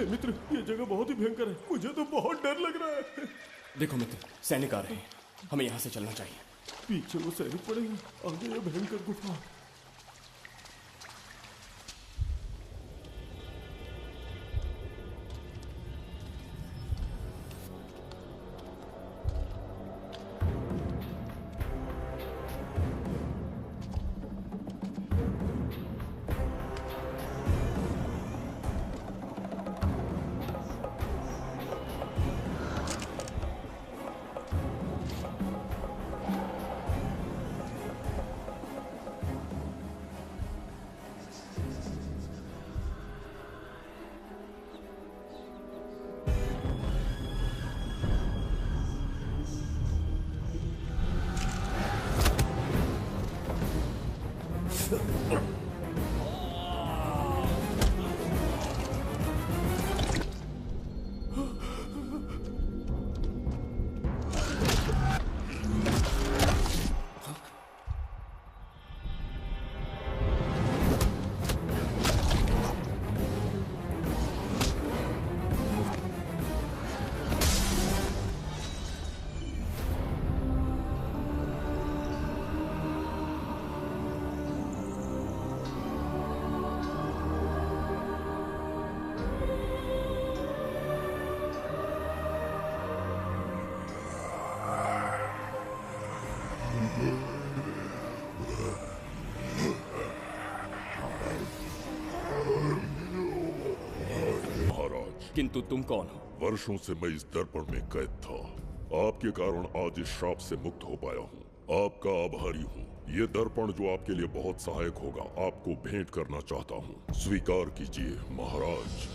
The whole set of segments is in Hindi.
मित्र, ये जगह बहुत ही भयंकर है। मुझे तो बहुत डर लग रहा है। देखो मित्र, सैनिक आ रहे हैं, हमें यहाँ से चलना चाहिए। पीछे वो सैनिक पड़ेंगे, आगे ये भयंकर गुफा। किंतु तुम कौन हो? वर्षों से मैं इस दर्पण में कैद था। आपके कारण आज इस श्राप से मुक्त हो पाया हूँ। आपका आभारी हूँ। ये दर्पण जो आपके लिए बहुत सहायक होगा, आपको भेंट करना चाहता हूँ। स्वीकार कीजिए महाराज।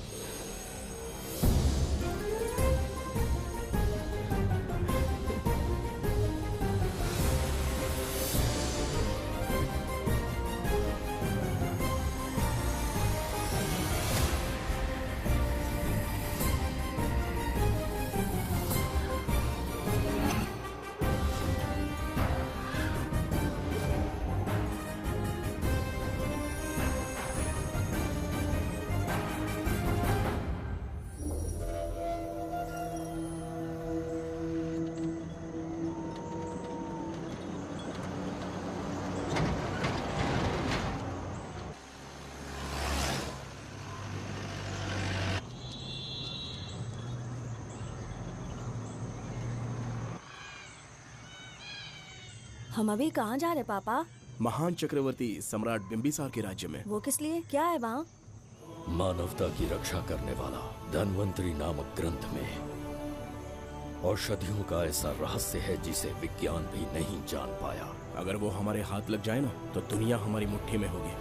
हम अभी कहाँ जा रहे पापा? महान चक्रवर्ती सम्राट बिंबिसार के राज्य में। वो किस लिए? क्या है वहाँ? मानवता की रक्षा करने वाला धन्वंतरी नामक ग्रंथ में औषधियों का ऐसा रहस्य है जिसे विज्ञान भी नहीं जान पाया। अगर वो हमारे हाथ लग जाए ना, तो दुनिया हमारी मुट्ठी में होगी।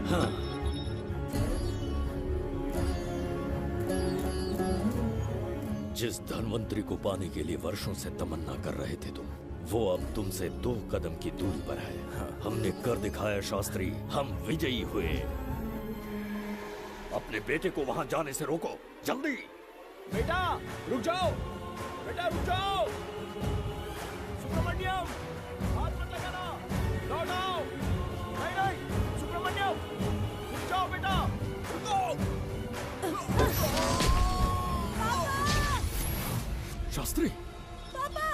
हाँ। जिस धनवंतरी को पाने के लिए वर्षों से तमन्ना कर रहे थे तुम, वो अब तुमसे 2 कदम की दूरी पर है। हाँ। हमने कर दिखाया शास्त्री, हम विजयी हुए। अपने बेटे को वहां जाने से रोको, जल्दी। बेटा रुक जाओ, बेटा रुक जाओ। सुब्रमण्यम, हाथ मत लगाना, लौट आओ। नहीं नहीं सुब्रमण्यम, रुक जाओ बेटा, रुको। शास्त्री, पापा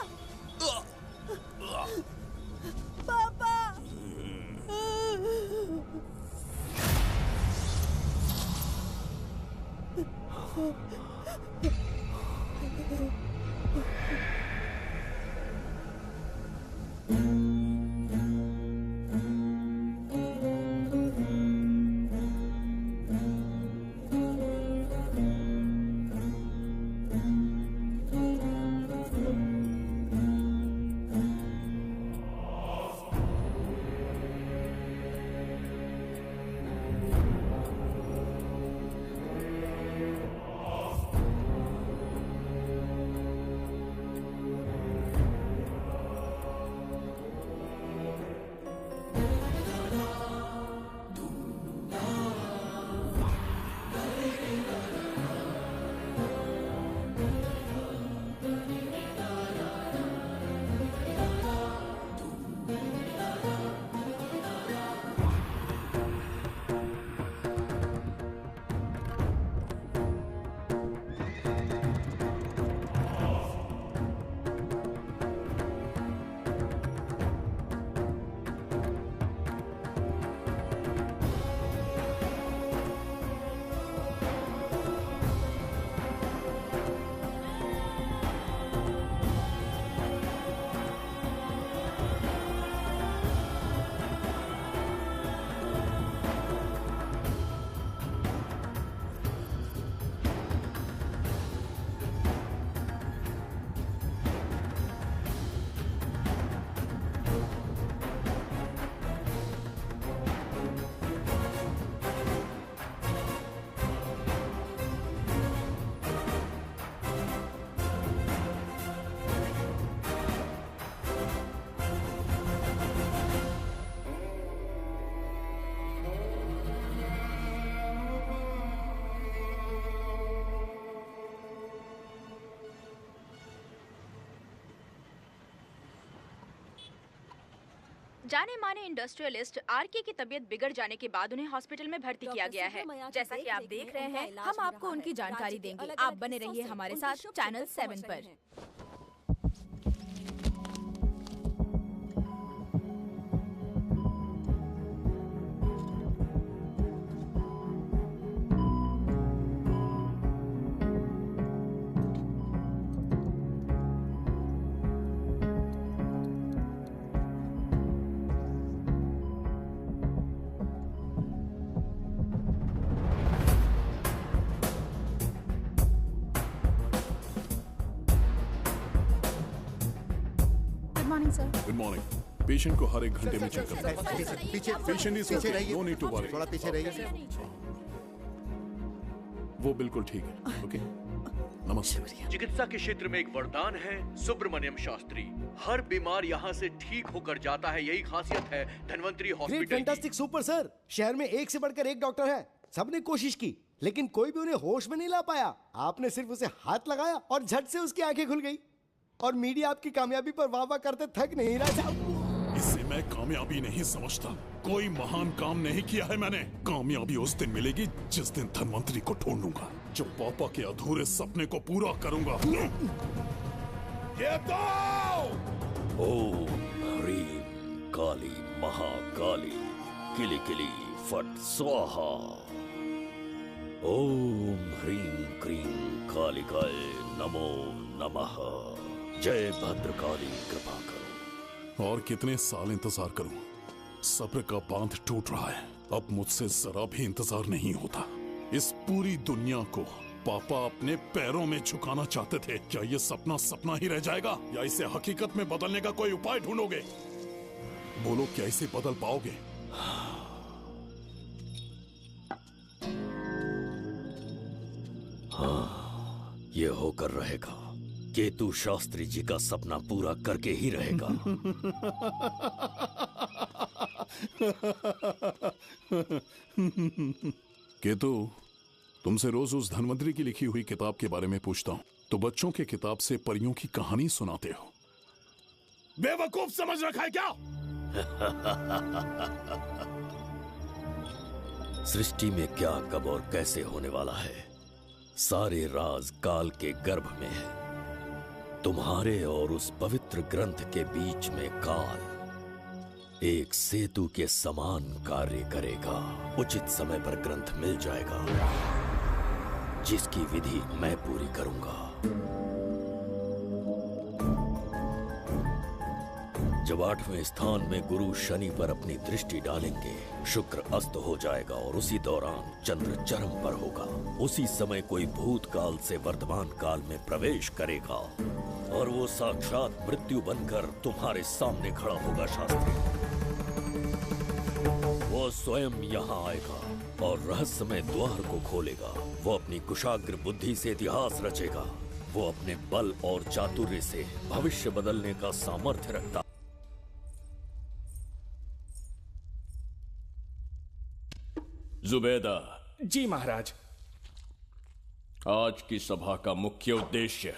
पापा जाने माने इंडस्ट्रियलिस्ट आरके की तबीयत बिगड़ जाने के बाद उन्हें हॉस्पिटल में भर्ती किया गया है। जैसा कि आप देख रहे हैं, हम आपको उनकी जानकारी देंगे। आप बने रहिए हमारे साथ चैनल 7 पर। Good morning. पेशेंट को हर 1 घंटे में चेक करना है। पीछे patient is okay, no need to worry. थोड़ा पीछे रहिए। वो बिल्कुल ठीक है। ओके, नमस्ते। चिकित्सा के क्षेत्र में एक वरदान है सुब्रमण्यम शास्त्री। हर बीमार यहाँ से ठीक होकर जाता है, यही खासियत है धनवंतरी हॉस्पिटल की। Fantastic super sir. शहर में एक से बढ़कर एक डॉक्टर है। सबने कोशिश की लेकिन कोई भी उन्हें होश में नहीं ला पाया। आपने सिर्फ उसे हाथ लगाया और झट से उसकी आंखें खुल गई। और मीडिया आपकी कामयाबी पर वाह वाह करते थक नहीं रहा। इसे मैं कामयाबी नहीं समझता। कोई महान काम नहीं किया है मैंने। कामयाबी उस दिन मिलेगी जिस दिन धनवंतरी को ढूंढूंगा, जो पापा के अधूरे सपने को पूरा करूंगा। ये तो ओम ह्रीं काली महाकाली किली किली फट स्वाहा। ओम ह्रीं क्रीं कालिकाय नमो नमः। जय भद्रकाली, कृपा करो। और कितने साल इंतजार करूं? सब्र का बांध टूट रहा है। अब मुझसे जरा भी इंतजार नहीं होता। इस पूरी दुनिया को पापा अपने पैरों में झुकाना चाहते थे। क्या ये सपना सपना ही रह जाएगा या इसे हकीकत में बदलने का कोई उपाय ढूंढोगे? बोलो, क्या इसे बदल पाओगे? ये होकर रहेगा। केतु शास्त्री जी का सपना पूरा करके ही रहेगा। केतु, तुमसे रोज उस धनवंतरी की लिखी हुई किताब के बारे में पूछता हूँ तो बच्चों के किताब से परियों की कहानी सुनाते हो। बेवकूफ समझ रखा है क्या? सृष्टि में क्या, कब और कैसे होने वाला है, सारे राज काल के गर्भ में है। तुम्हारे और उस पवित्र ग्रंथ के बीच में काल एक सेतु के समान कार्य करेगा। उचित समय पर ग्रंथ मिल जाएगा, जिसकी विधि मैं पूरी करूंगा। जब 8वें स्थान में गुरु शनि पर अपनी दृष्टि डालेंगे, शुक्र अस्त हो जाएगा और उसी दौरान चंद्र चरम पर होगा। उसी समय कोई भूतकाल से वर्तमान काल में प्रवेश करेगा और वो साक्षात मृत्यु बनकर तुम्हारे सामने खड़ा होगा। शास्त्री, वो स्वयं यहाँ आएगा और रहस्यमय द्वार को खोलेगा। वो अपनी कुशाग्र बुद्धि से इतिहास रचेगा। वो अपने बल और चातुर्य से भविष्य बदलने का सामर्थ्य रखता। जुबेदा। जी महाराज। आज की सभा का मुख्य उद्देश्य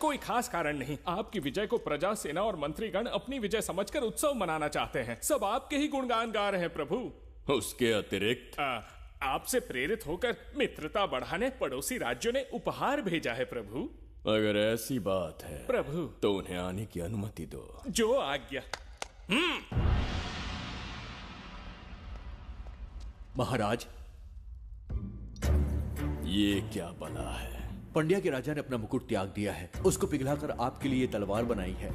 कोई खास कारण नहीं। आपकी विजय को प्रजा, सेना और मंत्रीगण अपनी विजय समझकर उत्सव मनाना चाहते हैं। सब आपके ही गुणगान गा रहे हैं प्रभु। उसके अतिरिक्त आपसे प्रेरित होकर मित्रता बढ़ाने पड़ोसी राज्यों ने उपहार भेजा है प्रभु। अगर ऐसी बात है प्रभु तो उन्हें आने की अनुमति दो। जो आज्ञा। महाराज, ये क्या बला है? पंड्या के राजा ने अपना मुकुट त्याग दिया है। उसको पिघलाकर आपके लिए तलवार बनाई है।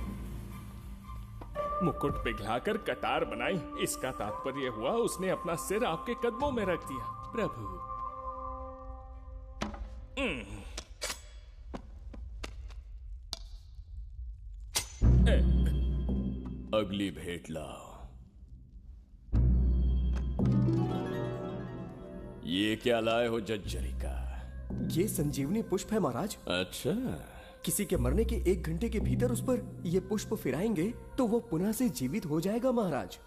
मुकुट पिघलाकर कटार बनाई, इसका तात्पर्य हुआ उसने अपना सिर आपके कदमों में रख दिया प्रभु। अगली भेंट लाओ। ये क्या लाए हो जज्जरी का? ये संजीवनी पुष्प है महाराज। अच्छा। किसी के मरने के 1 घंटे के भीतर उस पर ये पुष्प फिराएंगे तो वो पुनः से जीवित हो जाएगा महाराज।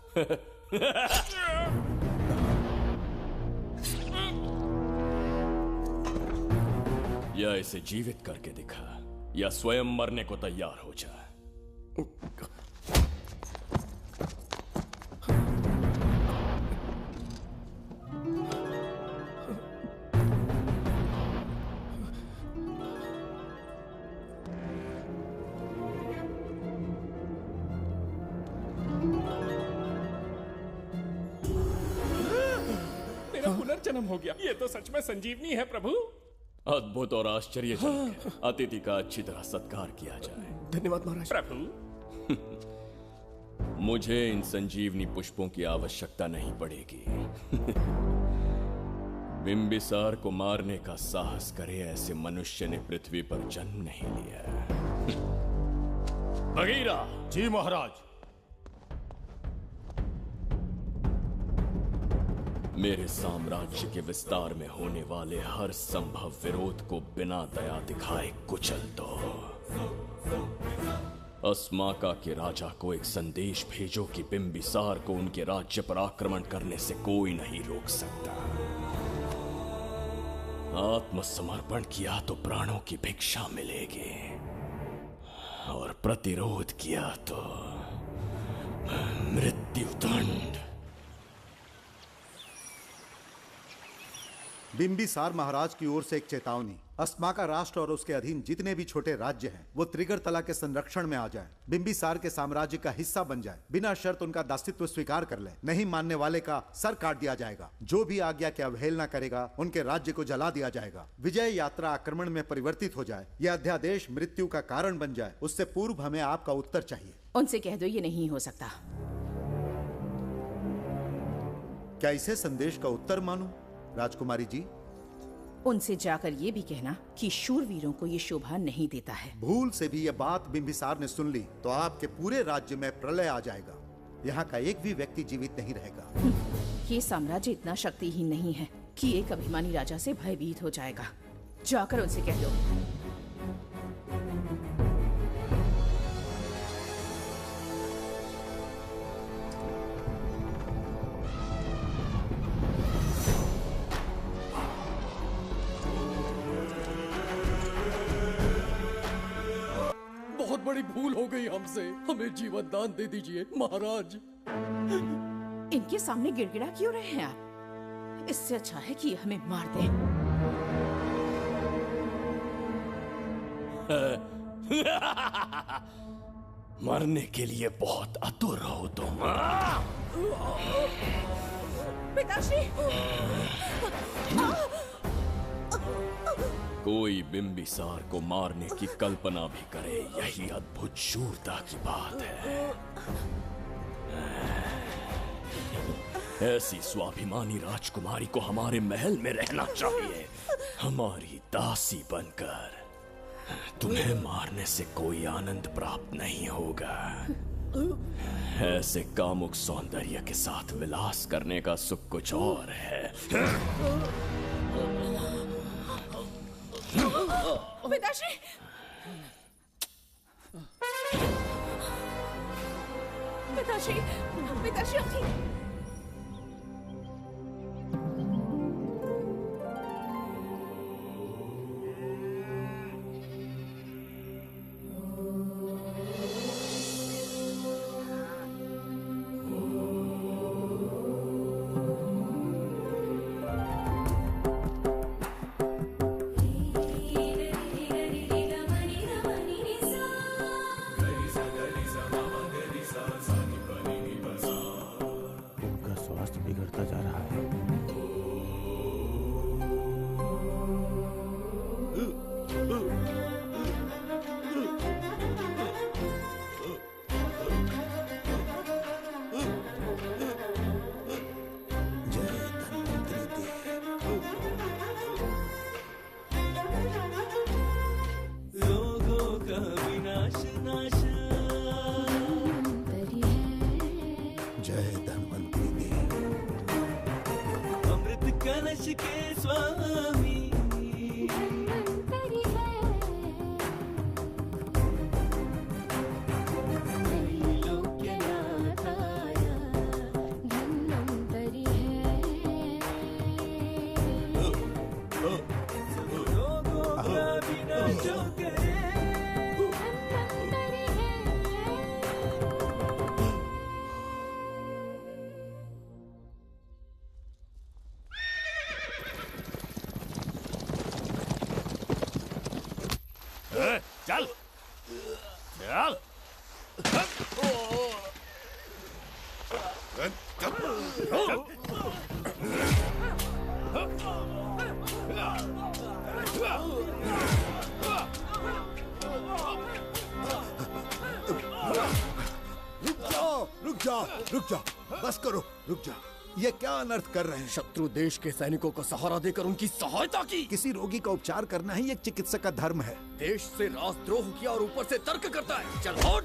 या इसे जीवित करके दिखा, या स्वयं मरने को तैयार हो जा। पुनर्जन्म हो गया। ये तो सच में संजीवनी है प्रभु। अद्भुत और आश्चर्यजनक है। अतिथि का अच्छी तरह सत्कार किया जाए। धन्यवाद महाराज। प्रभु, मुझे इन संजीवनी पुष्पों की आवश्यकता नहीं पड़ेगी। बिंबिसार को मारने का साहस करे ऐसे मनुष्य ने पृथ्वी पर जन्म नहीं लिया। बगीरा। जी महाराज। मेरे साम्राज्य के विस्तार में होने वाले हर संभव विरोध को बिना दया दिखाए कुचल दो। अस्माका के राजा को एक संदेश भेजो कि बिंबिसार को उनके राज्य पर आक्रमण करने से कोई नहीं रोक सकता। आत्मसमर्पण किया तो प्राणों की भिक्षा मिलेगी, और प्रतिरोध किया तो मृत्युदंड। बिंबिसार महाराज की ओर से एक चेतावनी। अस्माका राष्ट्र और उसके अधीन जितने भी छोटे राज्य हैं वो त्रिगर्तला के संरक्षण में आ जाएं, बिंबिसार के साम्राज्य का हिस्सा बन जाए, बिना शर्त उनका दासित्व स्वीकार कर ले। नहीं मानने वाले का सर काट दिया जाएगा। जो भी आज्ञा की अवहेलना करेगा उनके राज्य को जला दिया जाएगा। विजय यात्रा आक्रमण में परिवर्तित हो जाए, यह अध्यादेश मृत्यु का कारण बन जाए, उससे पूर्व हमें आपका उत्तर चाहिए। उनसे कह दो ये नहीं हो सकता। क्या इसे संदेश का उत्तर मानूं? राजकुमारी जी, उनसे जाकर ये भी कहना कि शूरवीरों को ये शोभा नहीं देता है। भूल से भी ये बात बिंबिसार ने सुन ली तो आपके पूरे राज्य में प्रलय आ जाएगा। यहाँ का एक भी व्यक्ति जीवित नहीं रहेगा। ये साम्राज्य इतना शक्तिहीन नहीं है। कि एक अभिमानी राजा से भयभीत हो जाएगा। जाकर उनसे कह दो। बहुत बड़ी भूल हो गई हमसे, हमें जीवन दान दे दीजिए महाराज। इनके सामने गिड़गिड़ा क्यों रहे हैं आप? इससे अच्छा है कि हमें मार दें। मरने के लिए बहुत आतुर हो तुम। पिताश्री! कोई बिंबिसार को मारने की कल्पना भी करे, यही अद्भुत शूरता की बात है। ऐसी स्वाभिमानी राजकुमारी को हमारे महल में रहना चाहिए, हमारी दासी बनकर। तुम्हें मारने से कोई आनंद प्राप्त नहीं होगा। ऐसे कामुक सौंदर्य के साथ विलास करने का सुख कुछ और है। पिताश्री! पिताश्री! पिताश्री उठिए! बिगड़ता जा रहा है। के स्वामी चल चल रुक जाओ, बस करो, रुक जाओ। ये क्या अनर्थ कर रहे हैं? शत्रु देश के सैनिकों को सहारा देकर उनकी सहायता की। किसी रोगी का उपचार करना ही एक चिकित्सक का धर्म है। देश से राजद्रोह किया और ऊपर से तर्क करता है। चल हट!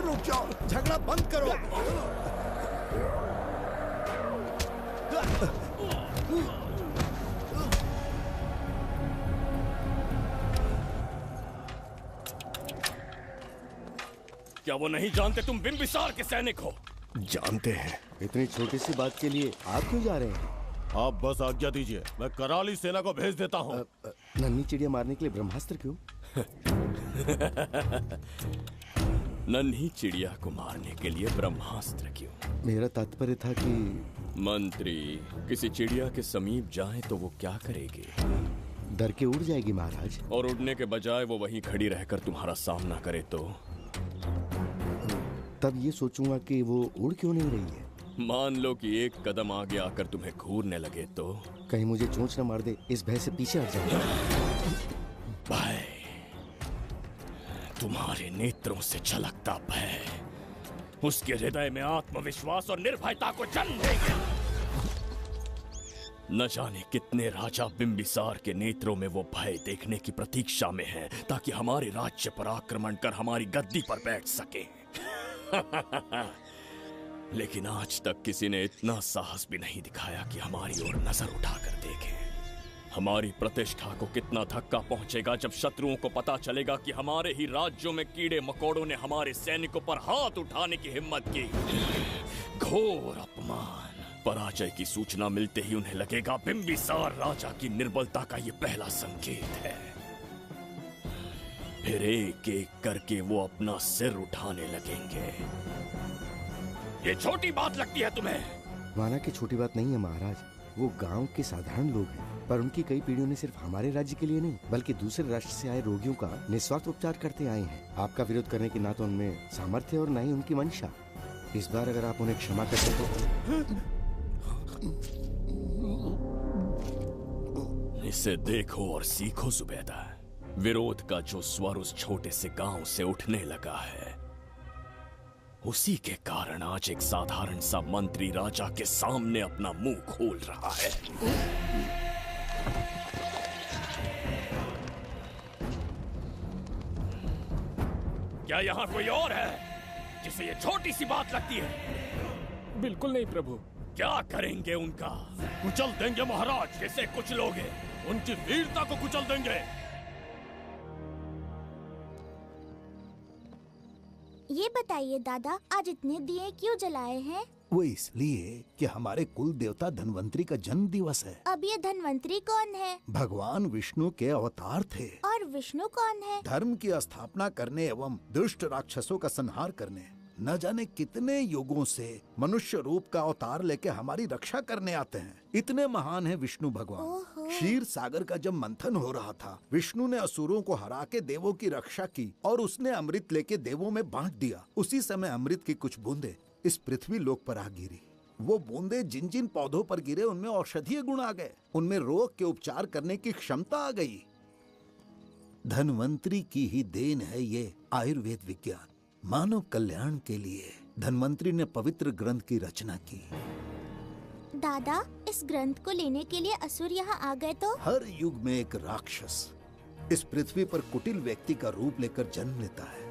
रुक जाओ, झगड़ा बंद करो। क्या वो नहीं जानते तुम बिंबिसार के सैनिक हो? जानते हैं। इतनी छोटी सी बात के लिए आप क्यों जा रहे हैं? आप बस आज्ञा दीजिए, मैं कराली सेना को भेज देता हूँ। नन्ही चिड़िया मारने के लिए ब्रह्मास्त्र क्यों? नन्ही चिड़िया को मारने के लिए ब्रह्मास्त्र क्यों? मेरा तात्पर्य था कि मंत्री किसी चिड़िया के समीप जाए तो वो क्या करेगी? डर के उड़ जाएगी महाराज। और उड़ने के बजाय वो वहीं खड़ी रहकर तुम्हारा सामना करे तो? तब ये सोचूंगा कि वो उड़ क्यों नहीं रही है। मान लो कि एक कदम आगे आकर तुम्हें घूरने लगे तो? कहीं मुझे चोंच न मार दे, इस भय से पीछे हट जाऊंगा। भय, तुम्हारे नेत्रों से झलकता भय उसके हृदय में आत्मविश्वास और निर्भयता को जन्म देंगे। न जाने कितने राजा बिंबिसार के नेत्रों में वो भय देखने की प्रतीक्षा में हैं, ताकि हमारे राज्य पर आक्रमण कर हमारी गद्दी पर बैठ सके। लेकिन आज तक किसी ने इतना साहस भी नहीं दिखाया कि हमारी ओर नजर उठाकर देखे। हमारी प्रतिष्ठा को कितना धक्का पहुंचेगा जब शत्रुओं को पता चलेगा कि हमारे ही राज्यों में कीड़े मकोड़ों ने हमारे सैनिकों पर हाथ उठाने की हिम्मत की। घोर अपमान। पराजय की सूचना मिलते ही उन्हें लगेगा बिंबिसार राजा की निर्बलता का ये पहला संकेत है। फिर एक एक करके वो अपना सिर उठाने लगेंगे। ये छोटी बात लगती है तुम्हें? माना कि छोटी बात नहीं है महाराज, वो गांव के साधारण लोग हैं, पर उनकी कई पीढ़ियों ने सिर्फ हमारे राज्य के लिए नहीं बल्कि दूसरे राष्ट्र से आए रोगियों का निस्वार्थ उपचार करते आए हैं। आपका विरोध करने की ना तो उनमें सामर्थ्य और ना ही उनकी मंशा। इस बार अगर आप उन्हें क्षमा कर दे तो। इसे देखो और सीखो जुबैदा। विरोध का जो स्वर उस छोटे से गांव से उठने लगा है, उसी के कारण आज एक साधारण सा मंत्री राजा के सामने अपना मुंह खोल रहा है। क्या यहाँ कोई और है जिसे ये छोटी सी बात लगती है? बिल्कुल नहीं प्रभु। क्या करेंगे उनका? कुचल देंगे महाराज, जैसे कुछ लोग हैं। उनकी वीरता को कुचल देंगे। ये बताइए दादा, आज इतने दिए क्यों जलाए हैं? वो इसलिए कि हमारे कुल देवता धन्वंतरी का जन्म दिवस है। अब ये धन्वंतरी कौन है? भगवान विष्णु के अवतार थे। और विष्णु कौन है? धर्म की स्थापना करने एवं दुष्ट राक्षसों का संहार करने। न जाने कितने युगों से मनुष्य रूप का अवतार लेके हमारी रक्षा करने आते हैं। इतने महान है विष्णु भगवान। क्षीर सागर का जब मंथन हो रहा था, विष्णु ने असुरों को हरा के देवों की रक्षा की और उसने अमृत लेके देवों में बांट दिया। उसी समय अमृत की कुछ बूंदे इस पृथ्वी लोक पर आ गिरी। वो बूंदे जिन जिन पौधों पर गिरे उनमें औषधीय गुण आ गए, उनमें रोग के उपचार करने की क्षमता आ गई। धन्वंतरी की ही देन है ये आयुर्वेद विज्ञान। मानव कल्याण के लिए धन्वंतरी ने पवित्र ग्रंथ की रचना की। दादा, इस ग्रंथ को लेने के लिए असुर यहाँ आ गए तो? हर युग में एक राक्षस इस पृथ्वी पर कुटिल व्यक्ति का रूप लेकर जन्म लेता है,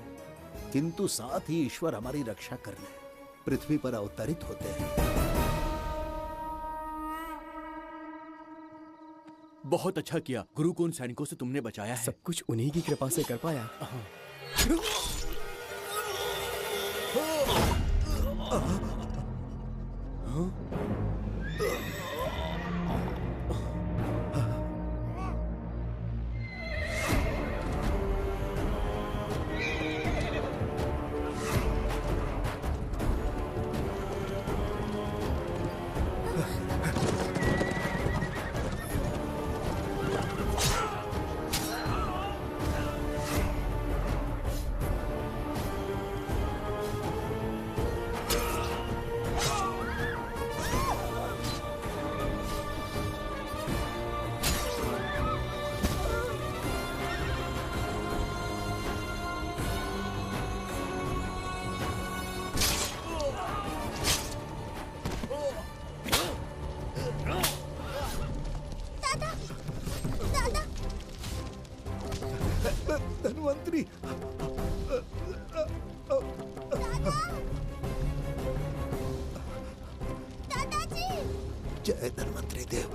किंतु साथ ही ईश्वर हमारी रक्षा करने पृथ्वी पर अवतरित होते हैं। बहुत अच्छा किया गुरु को उन सैनिकों से तुमने बचाया है। सब कुछ उन्हीं की कृपा से कर पाया। धन्वंतरी, दादाजी, जय धन्वंतरी देव।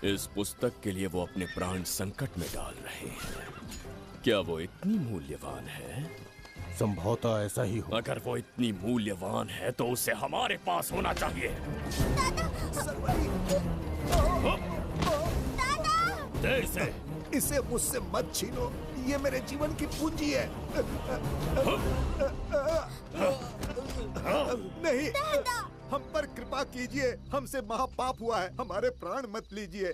इस पुस्तक के लिए वो अपने प्राण संकट में डाल रहे हैं। क्या वो इतनी मूल्यवान है? संभवतः ऐसा ही हो। अगर वो इतनी मूल्यवान है तो उसे हमारे पास होना चाहिए। दे इसे। इसे मुझसे मत छीनो, ये मेरे जीवन की पूंजी है। नहीं, हम पर कृपा कीजिए, हमसे महापाप हुआ है, हमारे प्राण मत लीजिए।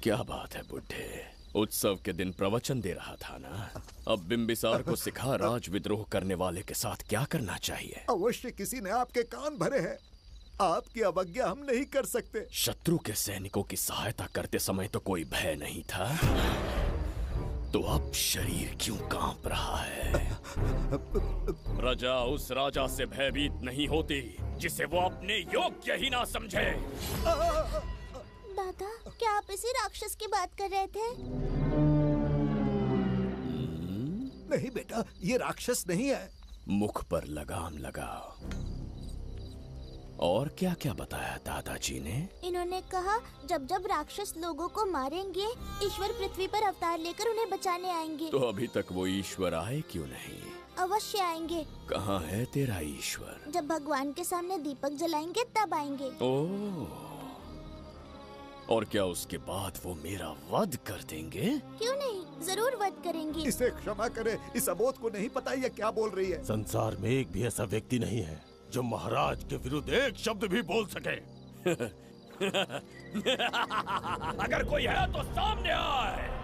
क्या बात है बुड्ढे, उत्सव के दिन प्रवचन दे रहा था ना। अब बिंबिसार को सिखा राज विद्रोह करने वाले के साथ क्या करना चाहिए। अवश्य किसी ने आपके कान भरे हैं, आपकी अवज्ञा हम नहीं कर सकते। शत्रु के सैनिकों की सहायता करते समय तो कोई भय नहीं था, तो अब शरीर क्यों कांप रहा है? प्रजा उस राजा से भयभीत नहीं होती जिसे वो अपने योग्य ही ना समझे। दादा, क्या आप इसी राक्षस की बात कर रहे थे? नहीं बेटा, ये राक्षस नहीं है। मुख पर लगाम लगाओ। और क्या क्या बताया दादाजी ने? इन्होंने कहा जब जब राक्षस लोगों को मारेंगे, ईश्वर पृथ्वी पर अवतार लेकर उन्हें बचाने आएंगे। तो अभी तक वो ईश्वर आए क्यों नहीं? अवश्य आएंगे। कहाँ है तेरा ईश्वर? जब भगवान के सामने दीपक जलाएंगे तब आएंगे। ओह, और क्या उसके बाद वो मेरा वध कर देंगे? क्यों नहीं, जरूर वध करेंगे। इसे क्षमा करे, इस अबोध को नहीं पता ये क्या बोल रही है। संसार में एक भी ऐसा व्यक्ति नहीं है जो महाराज के विरुद्ध एक शब्द भी बोल सके। अगर कोई है तो सामने आए।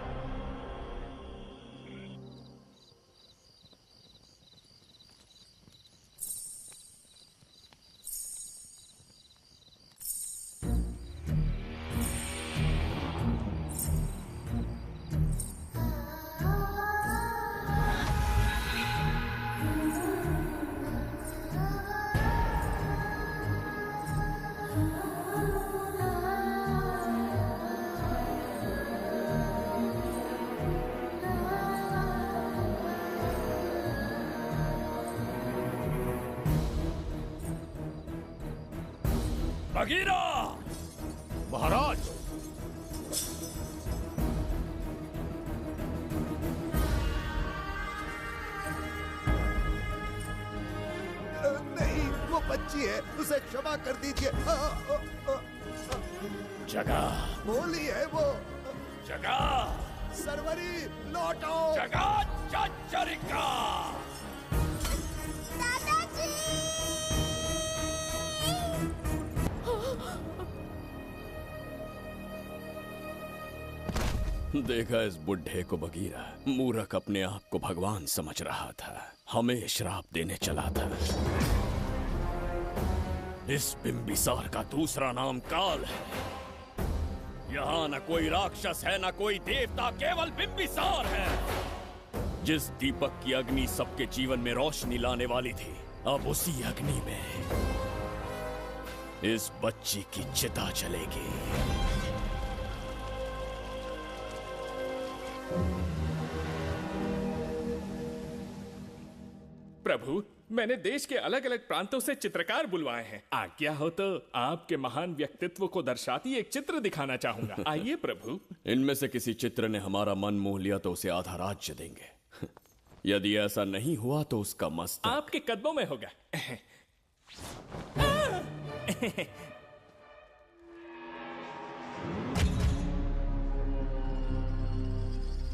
बगीरा! महाराज! नहीं, वो बच्ची है, उसे क्षमा कर दीजिए। जगह बोली है वो। जगह सरवरी लौटो। जगह चचरिका। देखा इस बुढ़े को बगीरा, मूर्ख अपने आप को भगवान समझ रहा था, हमें श्राप देने चला था। इस बिंबिसार का दूसरा नाम काल है। यहाँ न कोई राक्षस है न कोई देवता, केवल बिंबिसार है। जिस दीपक की अग्नि सबके जीवन में रोशनी लाने वाली थी, अब उसी अग्नि में इस बच्ची की चिता जलेगी। प्रभु, मैंने देश के अलग अलग प्रांतों से चित्रकार बुलवाए हैं। आज्ञा हो तो आपके महान व्यक्तित्व को दर्शाती एक चित्र दिखाना चाहूंगा। आइए प्रभु। इनमें से किसी चित्र ने हमारा मन मोह लिया तो उसे आधा राज्य देंगे। यदि ऐसा नहीं हुआ तो उसका मस्तक आपके कदमों में होगा।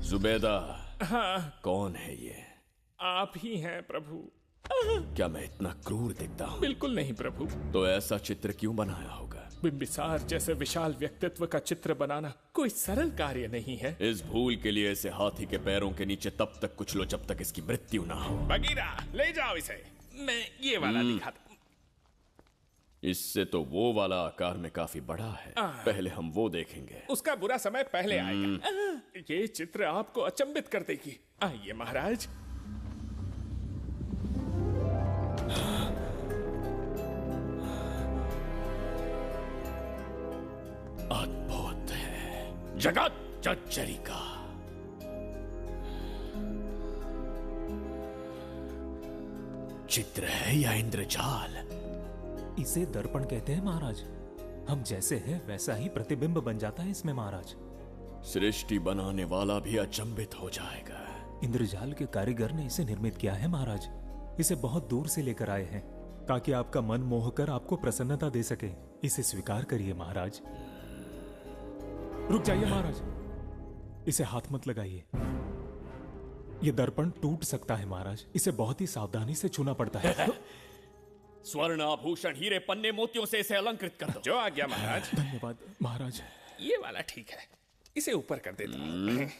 जुबेदा। हाँ। कौन है ये? आप ही हैं प्रभु। क्या मैं इतना क्रूर दिखता हूँ? बिल्कुल नहीं प्रभु। तो ऐसा चित्र क्यों बनाया होगा? बिंबिसार जैसे विशाल व्यक्तित्व का चित्र बनाना कोई सरल कार्य नहीं है। इस भूल के लिए इसे हाथी के पैरों के नीचे तब तक कुचलो जब तक इसकी मृत्यु ना हो। बगीरा, ले जाओ इसे। मैं ये वाला दिखाता। इससे तो वो वाला आकार में काफी बड़ा है। पहले हम वो देखेंगे। उसका बुरा समय पहले आएगा। ये चित्र आपको अचंभित कर देगी। आइए महाराज। अद्भुत है। जगत चचरिका। चित्र है या इंद्रजाल? इसे दर्पण कहते हैं महाराज। हम जैसे हैं वैसा ही प्रतिबिंब बन जाता है इसमें महाराज। सृष्टि बनाने वाला भी अचंभित हो जाएगा। इंद्रजाल के कारीगर ने इसे निर्मित किया है महाराज। इसे बहुत दूर से लेकर आए हैं ताकि आपका मन मोहकर आपको प्रसन्नता दे सके। इसे स्वीकार करिए महाराज। रुक जाइए महाराज, इसे हाथ मत लगाइए। यह दर्पण टूट सकता है महाराज। इसे बहुत ही सावधानी से छूना पड़ता है। स्वर्ण आभूषण हीरे पन्ने मोतियों से इसे अलंकृत कर दो। जो आज्ञा महाराज। धन्यवाद महाराज। ये वाला ठीक है, इसे ऊपर कर देता हूँ।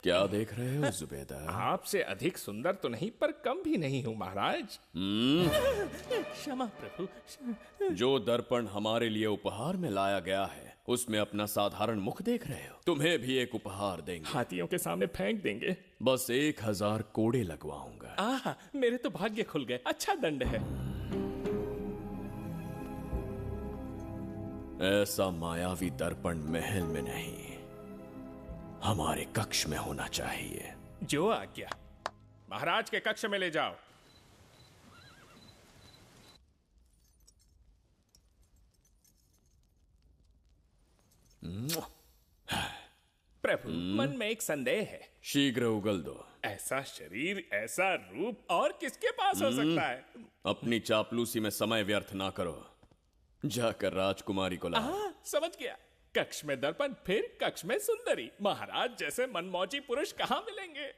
क्या देख रहे हो जुबेदा? आपसे अधिक सुंदर तो नहीं पर कम भी नहीं हूँ महाराज। क्षमा प्रभु। जो दर्पण हमारे लिए उपहार में लाया गया है उसमें अपना साधारण मुख देख रहे हो। तुम्हें भी एक उपहार देंगे। हाथियों के सामने फेंक देंगे। बस 1000 कोड़े लगवाऊंगा। आहा, मेरे तो भाग्य खुल गए। अच्छा दंड है। ऐसा मायावी दर्पण महल में नहीं, हमारे कक्ष में होना चाहिए। जो आज्ञा। महाराज के कक्ष में ले जाओ। प्रभु, मन में एक संदेह है। शीघ्र उगल दो। ऐसा शरीर, ऐसा रूप और किसके पास हो सकता है? अपनी चापलूसी में समय व्यर्थ ना करो, जाकर राजकुमारी को लाओ। समझ गया। कक्ष में दर्पण, फिर कक्ष में सुंदरी। महाराज जैसे मनमौजी पुरुष कहां मिलेंगे?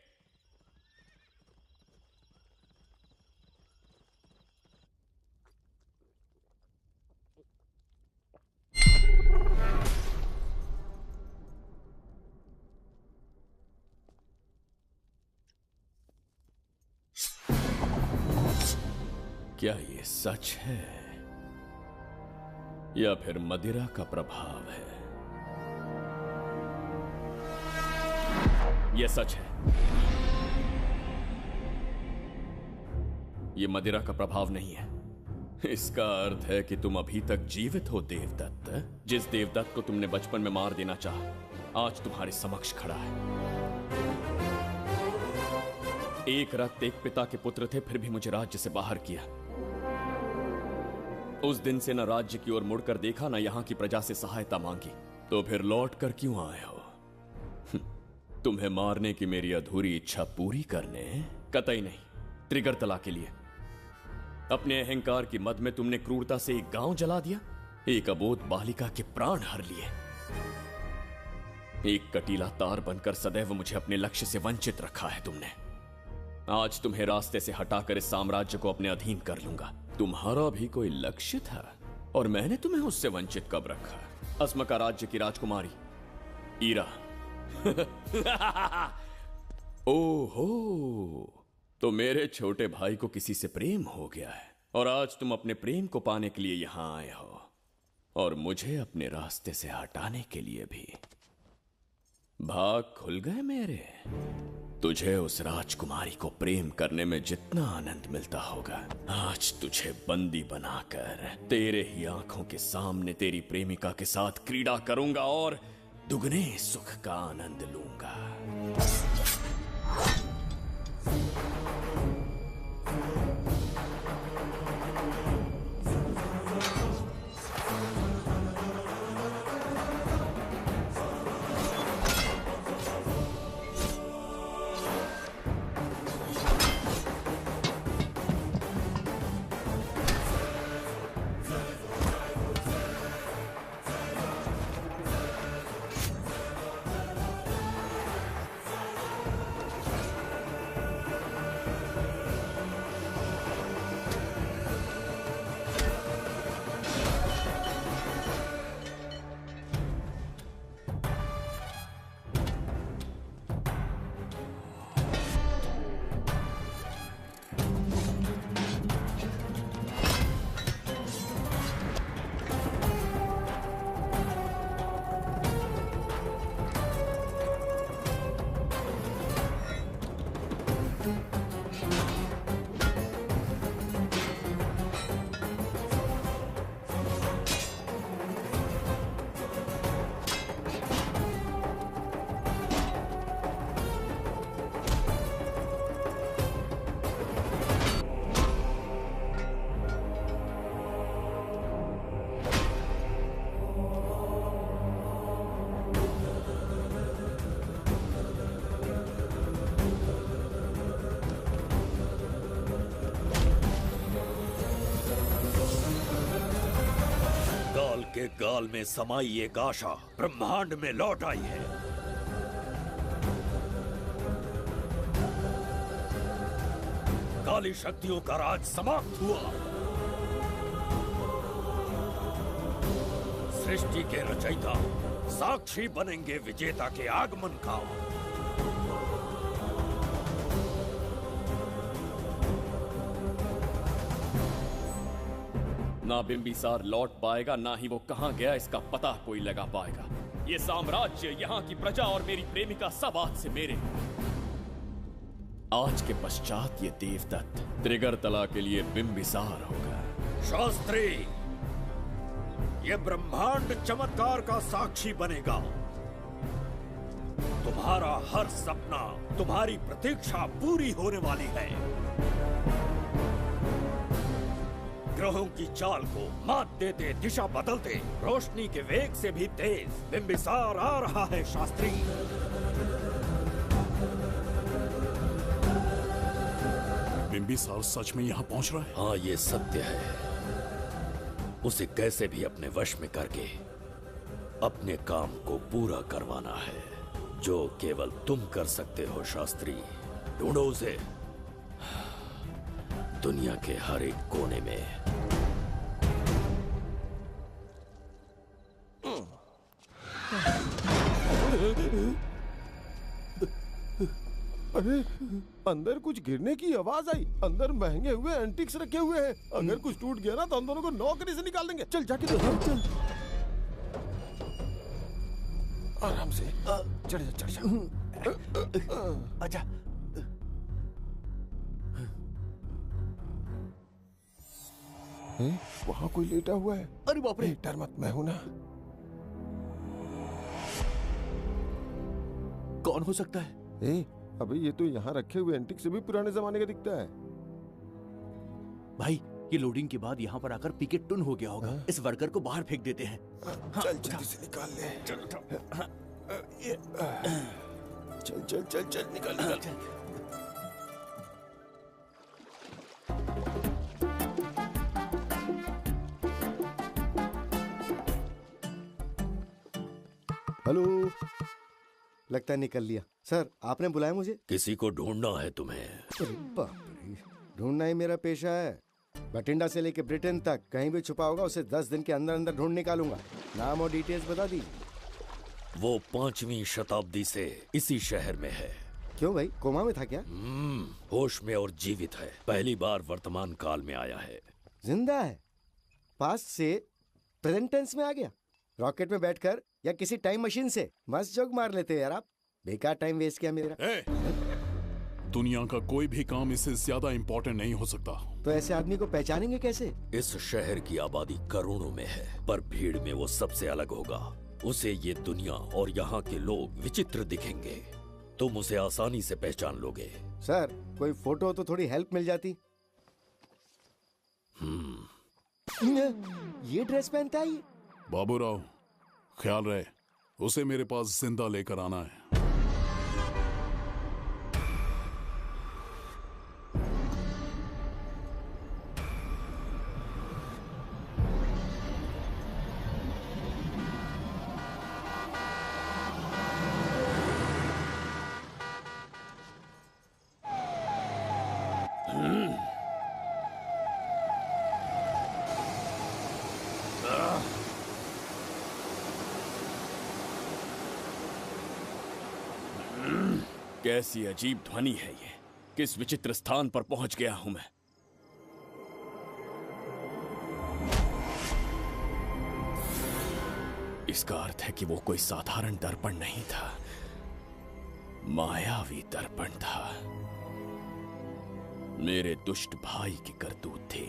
क्या ये सच है या फिर मदिरा का प्रभाव है? यह सच है। यह मदिरा का प्रभाव नहीं है। इसका अर्थ है कि तुम अभी तक जीवित हो देवदत्त। जिस देवदत्त को तुमने बचपन में मार देना चाहा, आज तुम्हारे समक्ष खड़ा है। एक रक्त एक पिता के पुत्र थे, फिर भी मुझे राज्य से बाहर किया। उस दिन से न राज्य की ओर मुड़कर देखा, न यहां की प्रजा से सहायता मांगी। तो फिर लौट कर क्यों आए हो? तुम्हें मारने की मेरी अधूरी इच्छा पूरी करने? कतई नहीं, त्रिगर्तला के लिए। अपने अहंकार की मद में तुमने क्रूरता से एक गांव जला दिया, एक अबोध बालिका के प्राण हर लिए। एक कटीला तार बनकर सदैव मुझे अपने लक्ष्य से वंचित रखा है तुमने। आज तुम्हें रास्ते से हटाकर इस साम्राज्य को अपने अधीन कर लूंगा। तुम्हारा भी कोई लक्ष्य था और मैंने तुम्हें उससे वंचित कब रखा? अस्मका राज्य की राजकुमारी ईरा। ओहो, तो मेरे छोटे भाई को किसी से प्रेम हो गया है और आज तुम अपने प्रेम को पाने के लिए यहां आए हो और मुझे अपने रास्ते से हटाने के लिए भी। भाग खुल गए मेरे। तुझे उस राजकुमारी को प्रेम करने में जितना आनंद मिलता होगा, आज तुझे बंदी बनाकर तेरे ही आंखों के सामने तेरी प्रेमिका के साथ क्रीड़ा करूंगा और दुगने सुख का आनंद लूंगा। के गाल में समाई एक आशा ब्रह्मांड में लौट आई है। काली शक्तियों का राज समाप्त हुआ। सृष्टि के रचयिता साक्षी बनेंगे विजेता के आगमन का। ना बिंबिसार लौट पाएगा, ना ही वो कहां गया इसका पता कोई लगा पाएगा। ये साम्राज्य, यहाँ की प्रजा और मेरी प्रेमिका सब आज से मेरे। आज के पश्चात ये देवदत्त त्रिगर्तला के लिए बिंबिसार होगा। शास्त्री, ये ब्रह्मांड चमत्कार का साक्षी बनेगा। तुम्हारा हर सपना, तुम्हारी प्रतीक्षा पूरी होने वाली है। ग्रहों की चाल को मात देते, दिशा बदलते, रोशनी के वेग से भी तेज बिंबिसार आ रहा है शास्त्री। बिंबिसार सच में यहाँ पहुँच रहा है? हाँ, ये सत्य है। उसे कैसे भी अपने वश में करके अपने काम को पूरा करवाना है, जो केवल तुम कर सकते हो शास्त्री। ढूंढो उसे दुनिया के हर एक कोने में। अरे, अंदर कुछ गिरने की आवाज आई। अंदर महंगे हुए एंटिक्स रखे हुए हैं। अगर कुछ टूट गया ना तो हम दोनों को नौकरी से निकाल देंगे। चल जाके देखो। चल आराम से चढ़ जा। आजा। वहाँ कोई लेटा हुआ है। अरे बाप रे। डर मत, मैं हूं ना। कौन हो सकता है? अबे ये तो यहाँ रखे हुए एंटिक से भी पुराने जमाने का दिखता है। भाई, ये लोडिंग के बाद यहाँ पर आकर पीके टुन हो गया होगा। इस वर्कर को बाहर फेंक देते हैं। चल जल्दी से निकाल ले। चल चल चल चल निकाल निकाल। हेलो, लगता है निकल लिया। सर, आपने बुलाया मुझे? किसी को ढूंढना है तुम्हें। अरे बाप रे, ढूंढना ही मेरा पेशा है। बठिंडा से लेके ब्रिटेन तक कहीं भी छुपा होगा उसे 10 दिन के अंदर अंदर ढूंढ निकालूंगा। नाम और डिटेल्स बता दी। वो 5वीं शताब्दी से इसी शहर में है। क्यों भाई, कोमा में था क्या? होश में और जीवित है। पहली बार वर्तमान काल में आया है। जिंदा है? पास्ट से प्रेजेंट टेंस में आ गया? रॉकेट में बैठकर या किसी टाइम मशीन से? मस्त जोक मार लेते यार आप। बेकार टाइम वेस्ट किया मेरा। दुनिया का कोई भी काम इससे ज्यादा इम्पोर्टेंट नहीं हो सकता। तो ऐसे आदमी को पहचानेंगे कैसे? इस शहर की आबादी करोड़ों में है, पर भीड़ में वो सबसे अलग होगा। उसे ये दुनिया और यहाँ के लोग विचित्र दिखेंगे। तुम उसे आसानी से पहचान लोगे। सर, कोई फोटो हो तो थोड़ी हेल्प मिल जाती। ये ड्रेस पहनता है ये? बाबूराव, ख्याल रहे, उसे मेरे पास जिंदा लेकर आना है। कैसी अजीब ध्वनि है ये। किस विचित्र स्थान पर पहुंच गया हूं मैं। इसका अर्थ है कि वो कोई साधारण दर्पण नहीं था, मायावी दर्पण था। मेरे दुष्ट भाई की करतूत थी।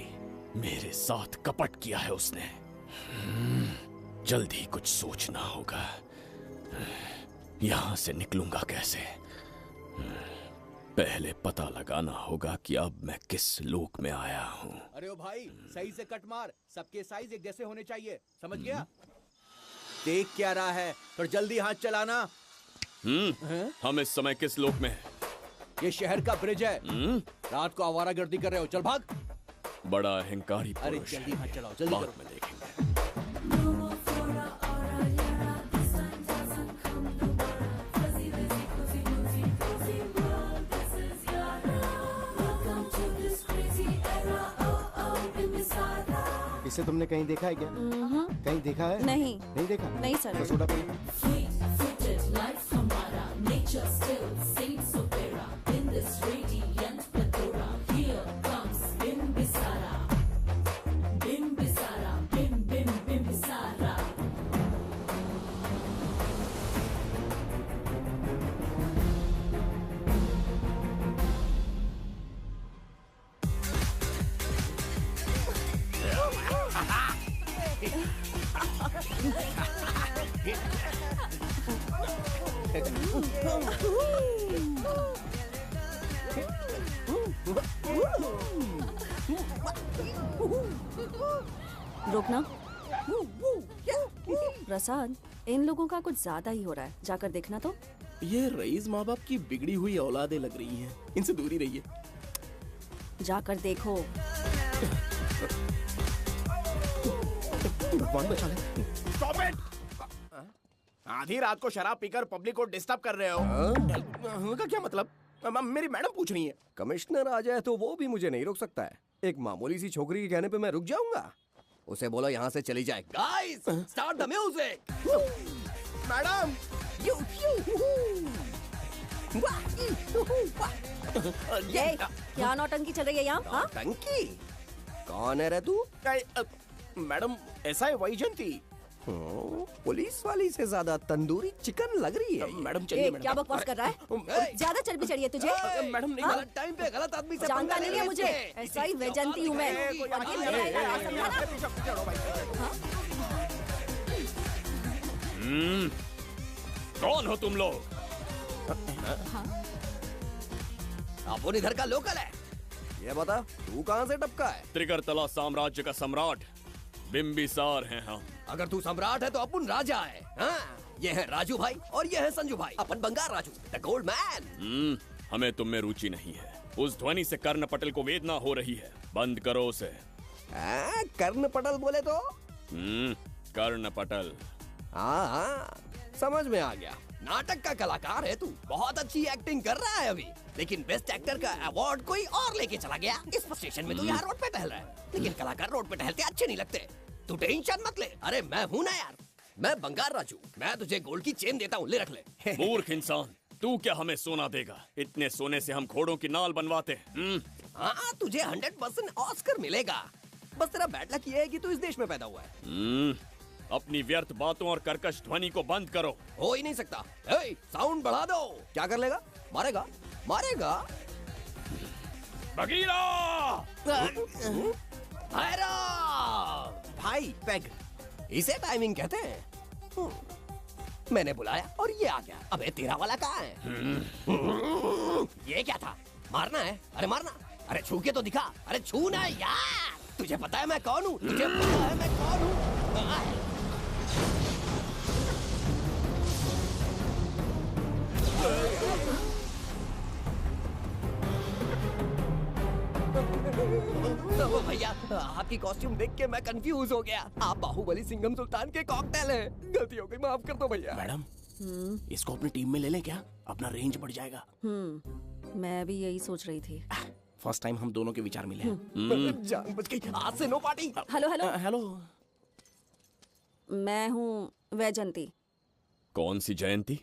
मेरे साथ कपट किया है उसने। जल्द ही कुछ सोचना होगा। यहां से निकलूंगा कैसे? पहले पता लगाना होगा कि अब मैं किस लोक में आया हूँ। अरे ओ भाई, सही से कट मार। सबके साइज एक जैसे होने चाहिए, समझ गया? देख क्या रहा है, तो जल्दी हाथ चलाना। हम इस समय किस लोक में हैं? ये शहर का ब्रिज है। रात को आवारागर्दी कर रहे हो, चल भाग। बड़ा अहंकारी अरे पुरुष जल्दी है। हाथ चलाओ, जल्दी बाद करो। में देखेंगे। इसे तुमने कहीं देखा है क्या? कहीं देखा है? नहीं। नहीं देखा? नहीं सर। तो सोडा पी। रुकना। प्रसाद, इन लोगों का कुछ ज्यादा ही हो रहा है, जाकर देखना तो। ये रईस माँ बाप की बिगड़ी हुई औलादें लग रही हैं। इनसे दूर ही रहिए। जाकर देखो। भगवान बचा ले। Stop it! आधी रात को शराब पीकर पब्लिक को डिस्टर्ब कर रहे हो। का क्या मतलब? मेरी मैडम पूछ रही है। कमिश्नर आ जाए तो वो भी मुझे नहीं रोक सकता है। एक मामूली सी छोकरी के कहने पे मैं रुक जाऊंगा? उसे बोलो यहाँ से चली जाए। Guys, start the music. Madam, क्या नौटंकी चल रही है यहाँ? नौटंकी? कौन है रे तू? मैडम, ऐसा है वैजयंती। पुलिस वाली से ज्यादा तंदूरी चिकन लग रही है। मैडम चलिए। क्या बकवास कर रहा है? ज्यादा चर्बी चढ़ी है तुझे? मैडम नहीं, गलत टाइम पे गलत आदमी से जानता नहीं है मुझे। ऐसा ही वैजयंती हूँ मैं। कौन हो तुम लोग? अपन इधर का लोकल है। ये बता, तू कहाँ से टपका है? त्रिगर्तला साम्राज्य का सम्राट बिंबिसार हैं हम। अगर तू सम्राट है तो अपन राजा है। हाँ? ये है राजू भाई और ये है संजू भाई। अपन बंगार राजू, द गोल्ड मैन। हमें तुम में रुचि नहीं है। उस ध्वनि से कर्ण पटल को वेदना हो रही है। बंद करो उसे। कर्ण पटल बोले तो? कर्ण पटल। हाँ, समझ में आ गया। नाटक का कलाकार है तू। बहुत अच्छी एक्टिंग कर रहा है अभी, लेकिन बेस्ट एक्टर का अवार्ड कोई और लेके चला गया। इस स्टेशन में तू यहाँ रोड पे टहल रहा है, लेकिन कलाकार रोड पे टहलते अच्छे नहीं लगते। तू टेंशन मत ले। अरे मैं हूँ ना यार, मैं बंगार राजू। मैं तुझे गोल्ड की चेन देता हूँ, ले रख ले। मूर्ख इंसान, तू क्या हमें सोना देगा? इतने सोने से हम घोड़ों की नाल बनवाते। हाँ, तुझे 100% ऑस्कर मिलेगा। बस तेरा बैड लक ये है कि तू इस देश में पैदा हुआ है। अपनी व्यर्थ बातों और कर्कश ध्वनि को बंद करो। हो ही नहीं सकता। साउंड बढ़ा दो। क्या कर लेगा? मारेगा? मारेगा? बगीरा! भाई पैग, इसे टाइमिंग कहते हैं। मैंने बुलाया और ये आ गया। अबे तेरा वाला कहाँ है? ये क्या था? मारना है? अरे मारना। अरे छू के तो दिखा। अरे छू ना यार। तुझे पता है मैं कौन हूँ? तुझे पता है मैं कौन हूँ? भैया, आपकी कॉस्ट्यूम देख के मैं कंफ्यूज हो गया। आप बाहुबली सिंघम सुल्तान के कॉकटेल हैं। गलती हो गई, माफ कर दो भैया। मैडम, इसको अपनी टीम में ले लें क्या? अपना रेंज बढ़ जाएगा। मैं भी यही सोच रही थी। फर्स्ट टाइम हम दोनों के विचार मिले। जान बच गई। आज से no party. Hello hello hello. मैं हूँ वैजयंती। कौन सी जयंती?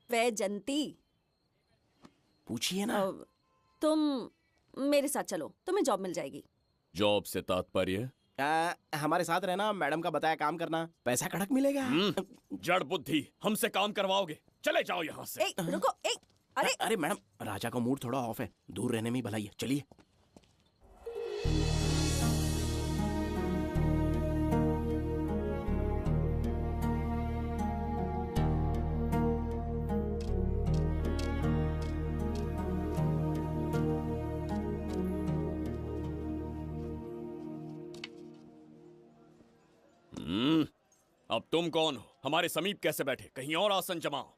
वैजयंती। पूछिए ना। तुम मेरे साथ चलो, तुम्हें जॉब मिल जाएगी। जॉब से तात्पर्य? हमारे साथ रहना, मैडम का बताया काम करना, पैसा कड़क मिलेगा। जड़ बुद्धि, हमसे काम करवाओगे? चले जाओ यहाँ से। रुको। अरे मैडम, राजा का मूड थोड़ा ऑफ है, दूर रहने में ही भलाई है। चलिए। अब तुम कौन हो? हमारे समीप कैसे बैठे? कहीं और आसन जमाओ।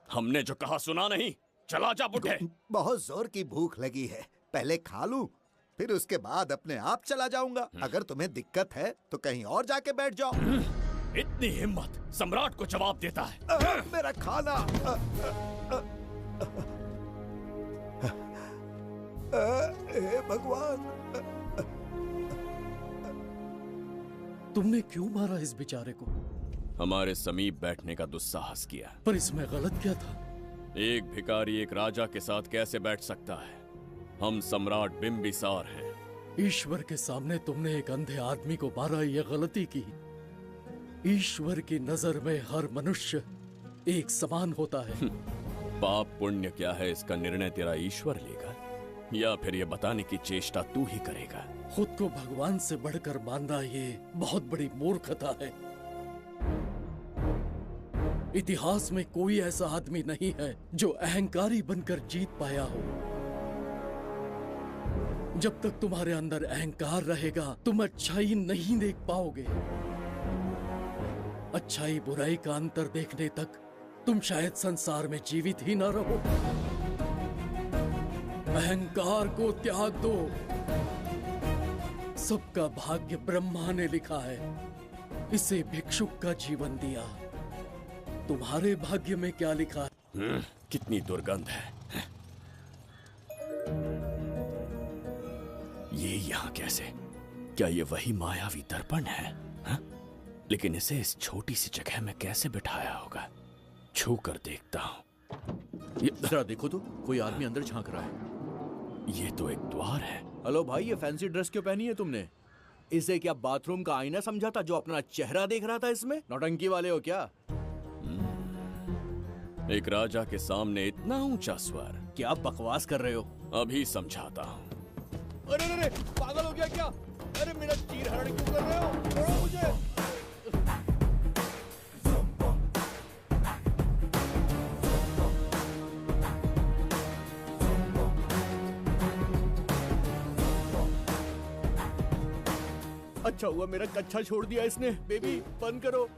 हमने जो कहा सुना नहीं? चला जा बुढ़े। बहुत जोर की भूख लगी है, पहले खा लूं, फिर उसके बाद अपने आप चला जाऊंगा। अगर तुम्हें दिक्कत है तो कहीं और जाके बैठ जाओ। इतनी हिम्मत, सम्राट को जवाब देता है। मेरा खाना। हे भगवान, तुमने क्यों मारा इस बेचारे को? हमारे समीप बैठने का दुस्साहस किया। पर इसमें गलत क्या था? एक भिखारी एक राजा के साथ कैसे बैठ सकता है? हम सम्राट बिम्बिसार हैं। ईश्वर के सामने तुमने एक अंधे आदमी को मारा, यह गलती की। ईश्वर की नजर में हर मनुष्य एक समान होता है। पाप पुण्य क्या है इसका निर्णय तेरा ईश्वर लेगा या फिर ये बताने की चेष्टा तू ही करेगा? खुद को भगवान से बढ़कर मानना ये बहुत बड़ी मूर्खता है। इतिहास में कोई ऐसा आदमी नहीं है जो अहंकारी बनकर जीत पाया हो। जब तक तुम्हारे अंदर अहंकार रहेगा तुम अच्छाई नहीं देख पाओगे। अच्छाई बुराई का अंतर देखने तक तुम शायद संसार में जीवित ही ना रहो। अहंकार को त्याग दो। सबका भाग्य ब्रह्मा ने लिखा है, इसे भिक्षुक का जीवन दिया। तुम्हारे भाग्य में क्या लिखा है? कितनी दुर्गंध है। ये यहाँ कैसे? क्या ये वही मायावी दर्पण है? हा? लेकिन इसे इस छोटी सी जगह में कैसे बिठाया होगा? छू कर देखता हूँ। जरा देखो तो, कोई आदमी अंदर झांक रहा है। ये तो एक द्वार है। हेलो भाई, ये फैंसी ड्रेस क्यों पहनी है तुमने? इसे क्या बाथरूम का आईना समझा था जो अपना चेहरा देख रहा था इसमें? नौटंकी वाले हो क्या? एक राजा के सामने इतना ऊंचा स्वर। क्या बकवास कर रहे हो? अभी समझाता हूँ। अरे अरे, पागल हो गया क्या? अरे मेरा चीर हरण क्यों कर रहे हो? छोड़ो मुझे। अच्छा हुआ मेरा कच्छा छोड़ दिया इसने। बेबी बंद करो।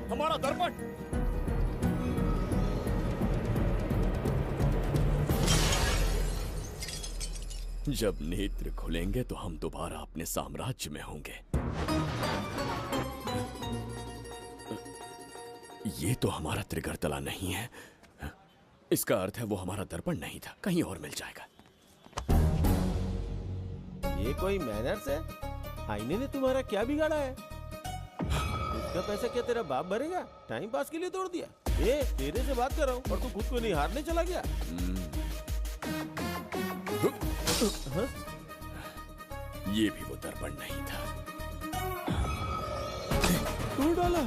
हमारा दर्पण। जब नेत्र खुलेंगे तो हम दोबारा अपने साम्राज्य में होंगे। ये तो हमारा त्रिगर्तला नहीं है। इसका अर्थ है वो हमारा दर्पण नहीं था, कहीं और मिल जाएगा। ये कोई मैनर्स है? आईने ने तुम्हारा क्या बिगाड़ा है? इसका पैसा क्या तेरा बाप भरेगा? टाइम पास के लिए तोड़ दिया। ये तेरे से बात कर रहा हूँ और तू खुद को निहारने चला गया। हाँ? ये भी वो दर्पण नहीं था। तू डाला?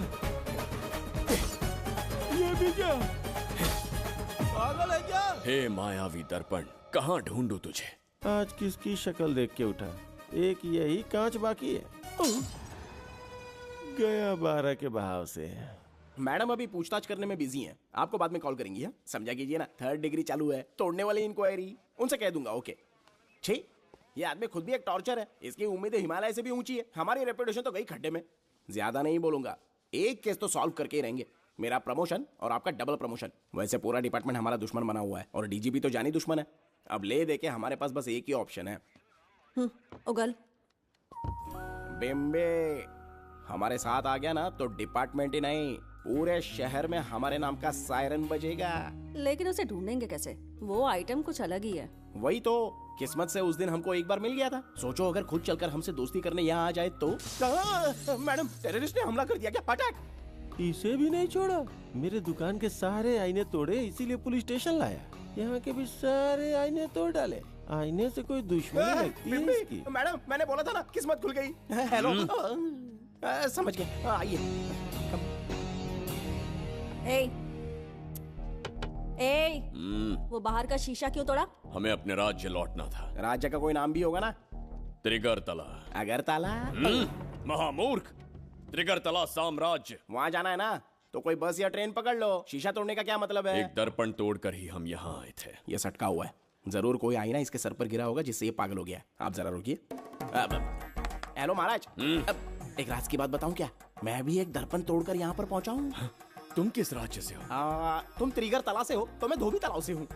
ये भी क्या? पागल है क्या? हे मायावी दर्पण, कहाँ ढूंढूं तुझे? आज किसकी शक्ल देख के उठा? एक यही कांच बाकी है। गया 12 के बहाव से। मैडम अभी पूछताछ करने में बिजी हैं। आपको बाद में कॉल करेंगी। है समझा कीजिए ना, 3rd डिग्री चालू है। तोड़ने वाली इंक्वायरी उनसे कह दूंगा। ओके। छी, ये आदमी खुद भी एक टॉर्चर है। इसकी उम्मीदें हिमालय से भी ऊंची है। हमारी रेपुटेशन तो गई खड्डे में। ज्यादा नहीं बोलूंगा, एक केस तो सॉल्व करके ही रहेंगे। मेरा प्रमोशन और आपका डबल प्रमोशन। वैसे पूरा डिपार्टमेंट हमारा दुश्मन बना हुआ है और डीजीपी तो जानी दुश्मन है। अब ले दे के हमारे पास बस एक ही ऑप्शन है। उगल बिम्बे हमारे साथ आ गया ना तो डिपार्टमेंट ही नहीं, पूरे शहर में हमारे नाम का सायरन बजेगा। लेकिन उसे ढूंढेंगे कैसे? वो आइटम कुछ अलग ही है। वही तो, किस्मत से उस दिन हमको एक बार मिल गया था। सोचो अगर खुद चलकर हमसे दोस्ती करने यहाँ आ जाए तो। मैडम, टेररिस्ट ने हमला कर दिया क्या? पटाक। इसे भी नहीं छोड़ा। मेरे दुकान के सारे आईने तोड़े, इसीलिए पुलिस स्टेशन लाया। यहाँ के भी सारे आईने तोड़ डाले। आईने से कोई दुश्मनी लगती है इसकी। मैडम, मैंने बोला था ना, किस्मत खुल गई। हेलो, समझ गए। आइए। वो बाहर का शीशा क्यों तोड़ा? हमें अपने राज्य लौटना था। राज्य का कोई नाम भी होगा ना? त्रिगर्तला। अगरतला? महामूर्ख, त्रिगर्तला साम्राज्य। वहाँ जाना है ना तो कोई बस या ट्रेन पकड़ लो। शीशा तोड़ने का क्या मतलब है? एक दर्पण तोड़कर ही हम यहाँ आए थे। ये सटका हुआ है, जरूर कोई आईना इसके सर पर गिरा होगा जिससे ये पागल हो गया। आप जरा रुकिए। हेलो महाराज, एक राज की बात बताऊं क्या? मैं भी एक दर्पण तोड़कर यहाँ पर पहुंचा हूँ। तुम किस राज्य से हो? तुम त्रिगर तला से हो तो मैं धोबी तलाव से हूँ।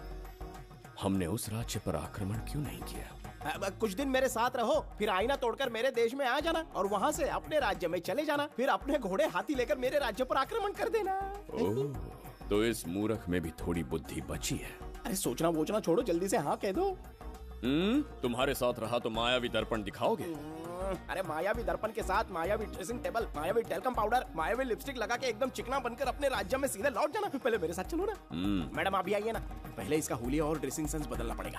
हमने उस राज्य पर आक्रमण क्यों नहीं किया? कुछ दिन मेरे साथ रहो, फिर आईना तोड़कर मेरे देश में आ जाना और वहाँ से अपने राज्य में चले जाना, फिर अपने घोड़े हाथी लेकर मेरे राज्य पर आक्रमण कर देना। तो इस मूर्ख में भी थोड़ी बुद्धि बची है। अरे सोचना वोचना छोड़ो, जल्दी से हाँ कह दो। तुम्हारे साथ रहा तो मायावी दर्पण दिखाओगे? अरे मायावी दर्पण के साथ मायावी ड्रेसिंग टेबल, मायावी टेल्कम पाउडर, मायावी लिपस्टिक लगा के एकदम चिकना बनकर अपने राज्य में सीधे लौट जाना। पहले मेरे साथ चलो ना। मैडम अभी आइए ना, पहले इसका हुलिया और ड्रेसिंग सेंस बदलना पड़ेगा।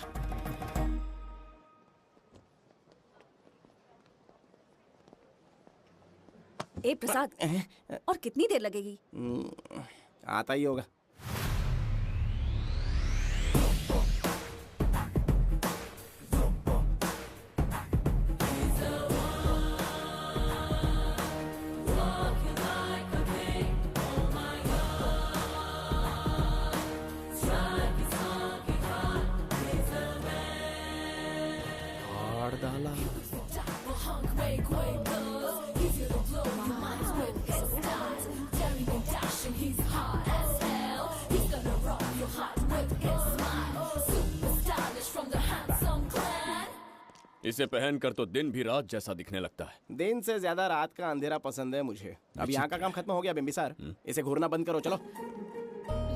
ए प्रसाद, और कितनी देर लगेगी? आता ही होगा। इसे पहनकर तो दिन भी रात जैसा दिखने लगता है। दिन से ज्यादा रात का अंधेरा पसंद है मुझे। अब यहाँ का काम खत्म हो गया बिम्बिसार, इसे घूरना बंद करो। चलो।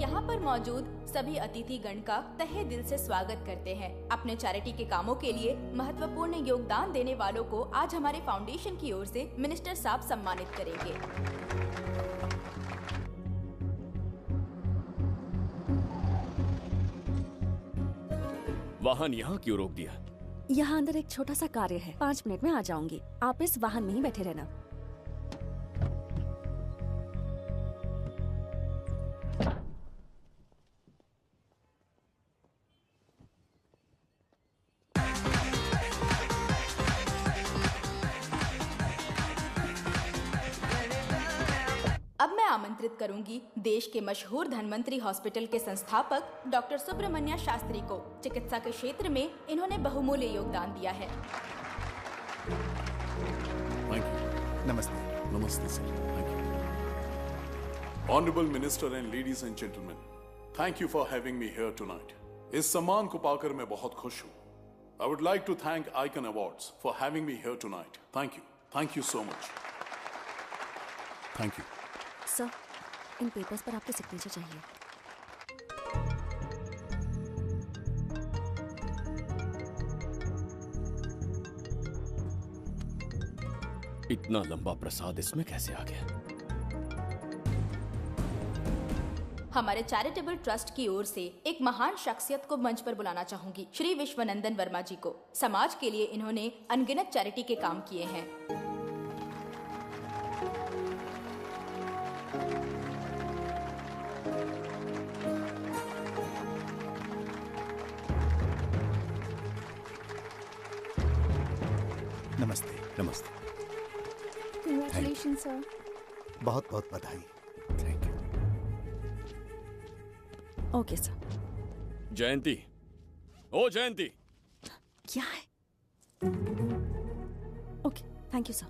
यहाँ पर मौजूद सभी अतिथि गण का तहे दिल से स्वागत करते हैं। अपने चैरिटी के कामों के लिए महत्वपूर्ण योगदान देने वालों को आज हमारे फाउंडेशन की ओर से मिनिस्टर साहब सम्मानित करेंगे। वाहन यहाँ क्यों रोक दिया? यहाँ अंदर एक छोटा सा कार्य है, 5 मिनट में आ जाऊंगी। आप इस वाहन में ही बैठे रहना। अब मैं आमंत्रित करूंगी देश के मशहूर धन्वंतरी हॉस्पिटल के संस्थापक डॉक्टर सुब्रमण्य शास्त्री को। चिकित्सा के क्षेत्र में इन्होंने बहुमूल्य योगदान दिया है। नमस्ते। नमस्ते sir. Thank you. Honourable minister and ladies and gentleman, thank you for having me here tonight. इस सम्मान को पाकर मैं बहुत खुश हूँ। I would like to thank Icon Awards for having me here tonight. Thank you so much. Thank you sir. इन पेपर्स पर आपके सिग्नेचर चाहिए। इतना लंबा प्रसाद इसमें कैसे आ गया? हमारे चैरिटेबल ट्रस्ट की ओर से एक महान शख्सियत को मंच पर बुलाना चाहूंगी, श्री विश्वनंदन वर्मा जी को। समाज के लिए इन्होंने अनगिनत चैरिटी के काम किए हैं। नमस्ते। नमस्ते। Congratulations, sir. बहुत बहुत बधाई। Thank you. Okay sir. Jayanti, ओ जयंती। क्या है? Okay, thank you sir.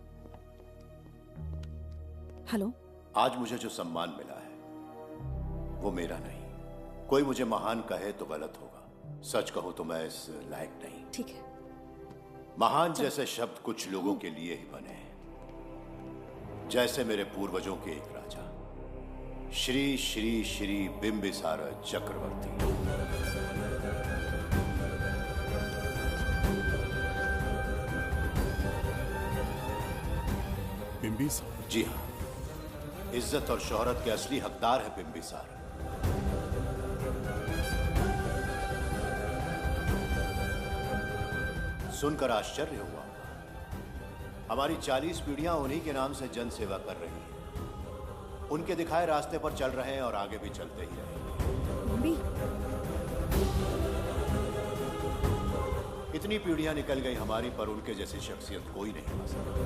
Hello. आज मुझे जो सम्मान मिला है वो मेरा नहीं। कोई मुझे महान कहे तो गलत होगा, सच कहूं तो मैं इस लायक नहीं। ठीक है। महान जैसे शब्द कुछ लोगों के लिए ही बने हैं, जैसे मेरे पूर्वजों के एक राजा श्री श्री श्री बिंबिसार चक्रवर्ती। बिंबिसार? जी हाँ, इज्जत और शोहरत के असली हकदार है बिंबिसार। सुनकर आश्चर्य हुआ। हमारी 40 पीढ़ियां उन्हीं के नाम से जन सेवा कर रही हैं। उनके दिखाए रास्ते पर चल रहे हैं और आगे भी चलते ही रहेंगे। इतनी पीढ़ियां निकल गई हमारी, पर उनके जैसी शख्सियत कोई नहीं बन सकती।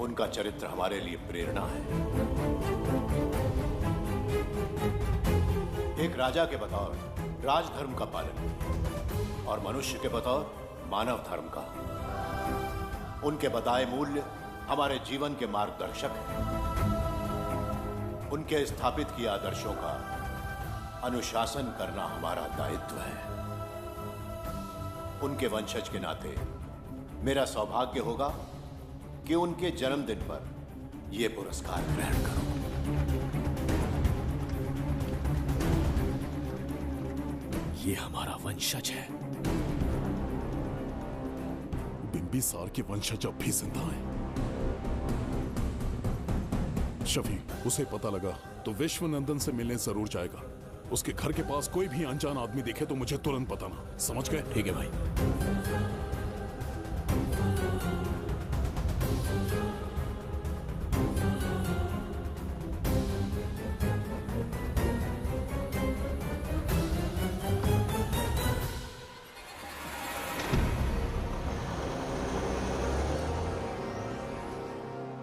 उनका चरित्र हमारे लिए प्रेरणा है। एक राजा के बतौर राजधर्म का पालन और मनुष्य के बतौर मानव धर्म का। उनके बताए मूल्य हमारे जीवन के मार्गदर्शक हैं। उनके स्थापित किए आदर्शों का अनुशासन करना हमारा दायित्व है। उनके वंशज के नाते मेरा सौभाग्य होगा कि उनके जन्मदिन पर यह पुरस्कार ग्रहण करूं। ये हमारा वंशज है। बिंबिसार के वंशज अब भी जिंदा हैं। शफी, उसे पता लगा तो विश्वनंदन से मिलने जरूर जाएगा। उसके घर के पास कोई भी अनजान आदमी दिखे तो मुझे तुरंत बताना, समझ गए? ठीक है भाई।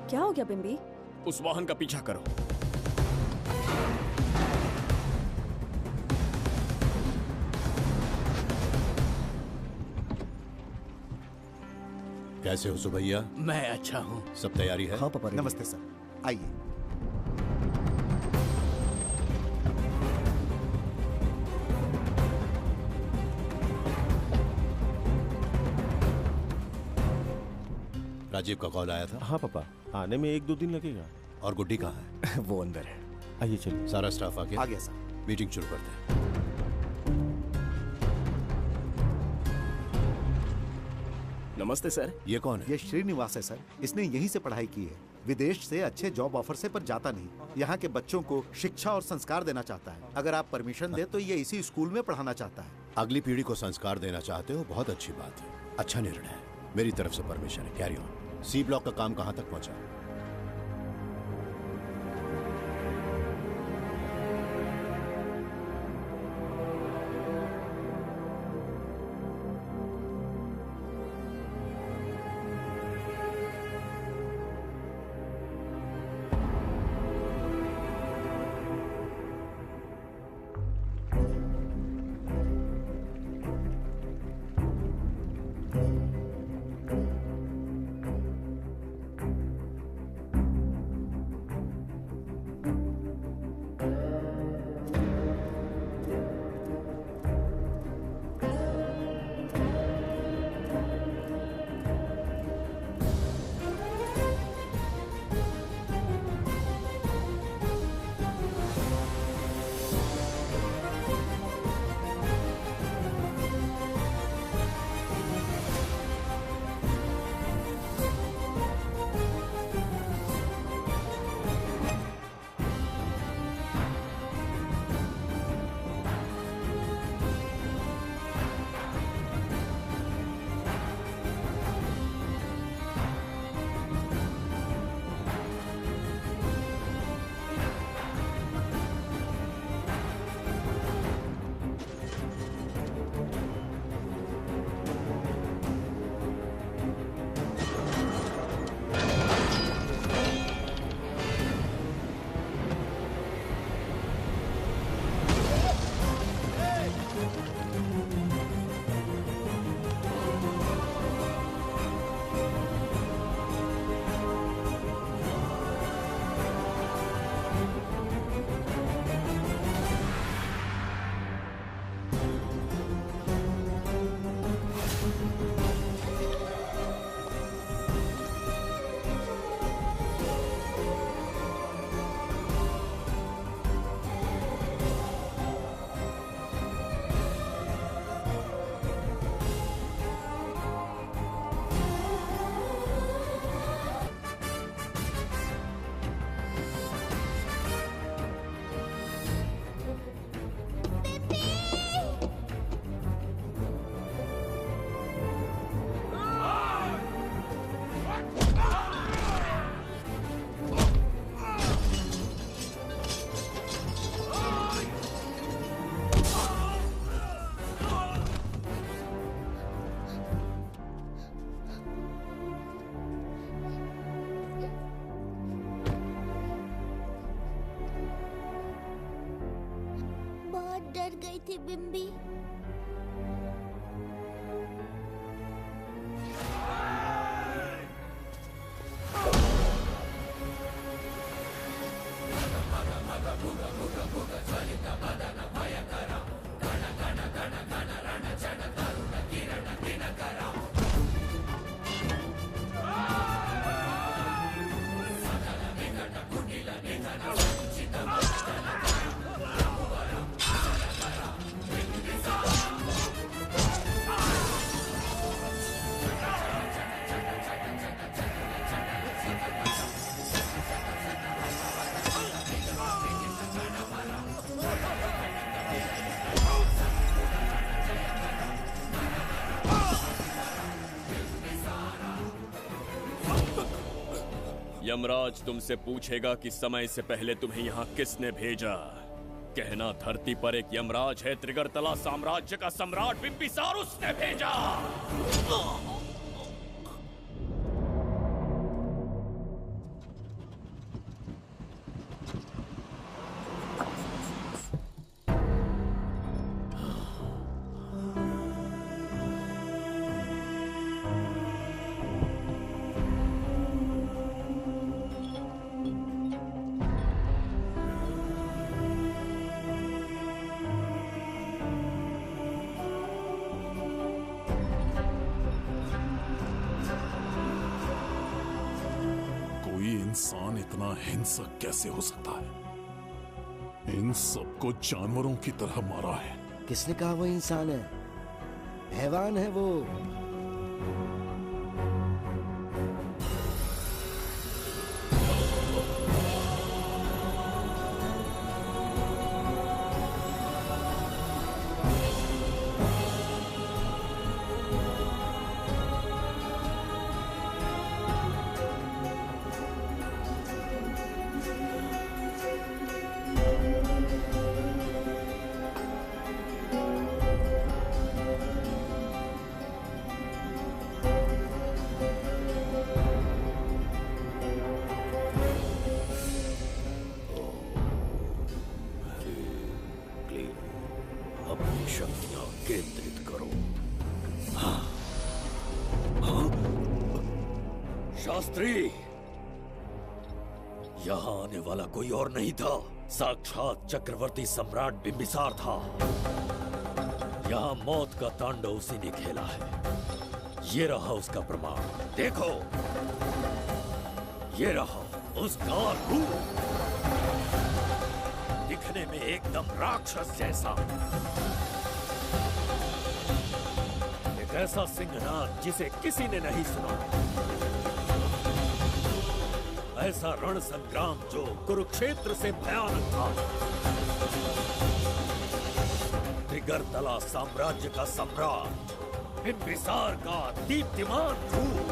क्या हो गया बिम्बी? उस वाहन का पीछा करो। कैसे हो सुभैया? मैं अच्छा हूँ। सब तैयारी है? हाँ पापा। नमस्ते सर, आइए। राजीव का कॉल आया था? हाँ पापा, आने में 1-2 दिन लगेगा। और गुड्डी कहाँ है? वो अंदर है। आइए चलिए। सारा स्टाफ आ गया? आ गया सर। मीटिंग शुरू करते हैं। नमस्ते सर। ये कौन है? ये श्रीनिवास है सर। इसने यहीं से पढ़ाई की है। विदेश से अच्छे जॉब ऑफर से पर जाता नहीं। यहाँ के बच्चों को शिक्षा और संस्कार देना चाहता है। अगर आप परमिशन दे तो ये इसी स्कूल में पढ़ाना चाहता है। अगली पीढ़ी को संस्कार देना चाहते हो, बहुत अच्छी बात है, अच्छा निर्णय है। मेरी तरफ से परमिशन है, कैरी ऑन। सी ब्लॉक का काम कहाँ तक पहुँचा? डर गई थी बिम्बी। यमराज तुमसे पूछेगा कि समय से पहले तुम्हें यहाँ किसने भेजा। कहना धरती पर एक यमराज है, त्रिगर्तला साम्राज्य का सम्राट बिम्बिसार उसने भेजा। इंसान इतना हिंसक कैसे हो सकता है? इन सबको जानवरों की तरह मारा है। किसने कहा वो इंसान है? हैवान है वो। अपनी शक्तियां केंद्रित करो। शास्त्री, यहाँ आने वाला कोई और नहीं था, साक्षात चक्रवर्ती सम्राट बिम्बिसार था। यहाँ मौत का तांडव उसी ने खेला है। ये रहा उसका प्रमाण, देखो। ये रहा उसका रूप, दिखने में एकदम राक्षस जैसा। एक ऐसा सिंहनाद जिसे किसी ने नहीं सुना। ऐसा रण संग्राम जो कुरुक्षेत्र से भयानक था। त्रिगर्तला साम्राज्य का सम्राट बिम्बिसार का दीप्तिमान रूप।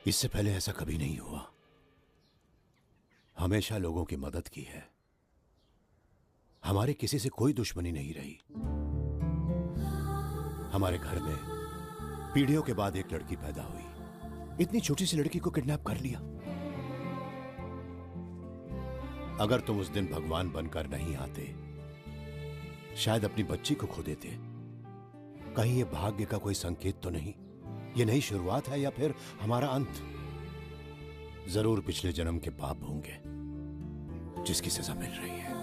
इससे पहले ऐसा कभी नहीं हुआ। हमेशा लोगों की मदद की है। हमारे किसी से कोई दुश्मनी नहीं रही। हमारे घर में पीढ़ियों के बाद एक लड़की पैदा हुई। इतनी छोटी सी लड़की को किडनैप कर लिया। अगर तुम उस दिन भगवान बनकर नहीं आते, शायद अपनी बच्ची को खो देते। कहीं ये भाग्य का कोई संकेत तो नहीं? ये नई शुरुआत है या फिर हमारा अंत? जरूर पिछले जन्म के पाप होंगे जिसकी सजा मिल रही है।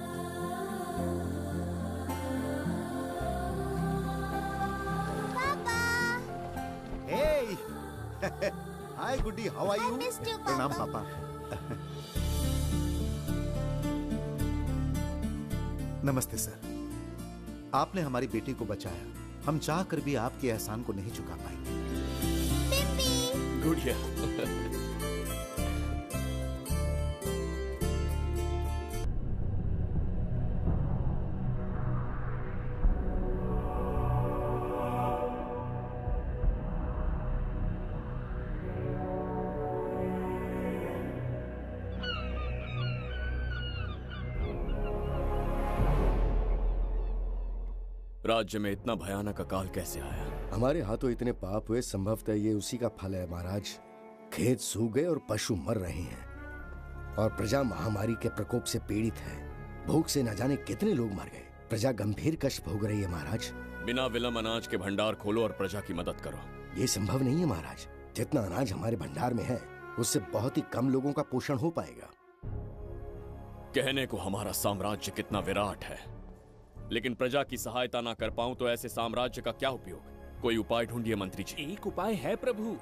हाय गुड्डी, हाउ आर यू? प्रणाम पापा। नमस्ते सर। आपने हमारी बेटी को बचाया। हम चाह कर भी आपके एहसान को नहीं चुका पाएंगे। गुड़िया। राज्य में इतना भयानक अकाल कैसे आया? हमारे हाथों इतने पाप हुए, संभवतः ये उसी का फल है महाराज। खेत सूख गए और पशु मर रहे हैं और प्रजा महामारी के प्रकोप से पीड़ित है। भूख से न जाने कितने लोग मर गए। प्रजा गंभीर कष्ट भोग रही है महाराज। बिना विलंब अनाज के भंडार खोलो और प्रजा की मदद करो। ये संभव नहीं है महाराज। जितना अनाज हमारे भंडार में है उससे बहुत ही कम लोगों का पोषण हो पाएगा। कहने को हमारा साम्राज्य कितना विराट है, लेकिन प्रजा की सहायता ना कर पाऊं तो ऐसे साम्राज्य का क्या उपयोग? कोई उपाय ढूंढिए मंत्री जी। एक उपाय है प्रभु।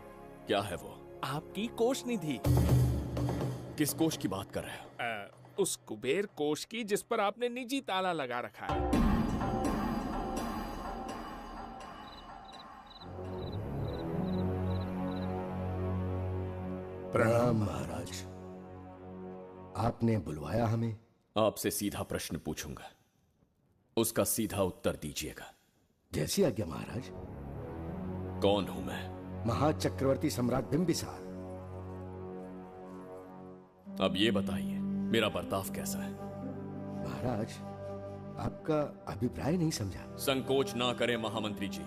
क्या है वो? आपकी कोष निधि। किस कोष की बात कर रहे हो? उस कुबेर कोष की जिस पर आपने निजी ताला लगा रखा है। प्रणाम महाराज। आपने बुलवाया हमें? आपसे सीधा प्रश्न पूछूंगा, उसका सीधा उत्तर दीजिएगा। जैसी आज्ञा महाराज। कौन हूं मैं? महाचक्रवर्ती सम्राट बिंबिसार। अब ये बताइए, मेरा बर्ताव कैसा है? महाराज, आपका अभिप्राय नहीं समझा। संकोच ना करें महामंत्री जी,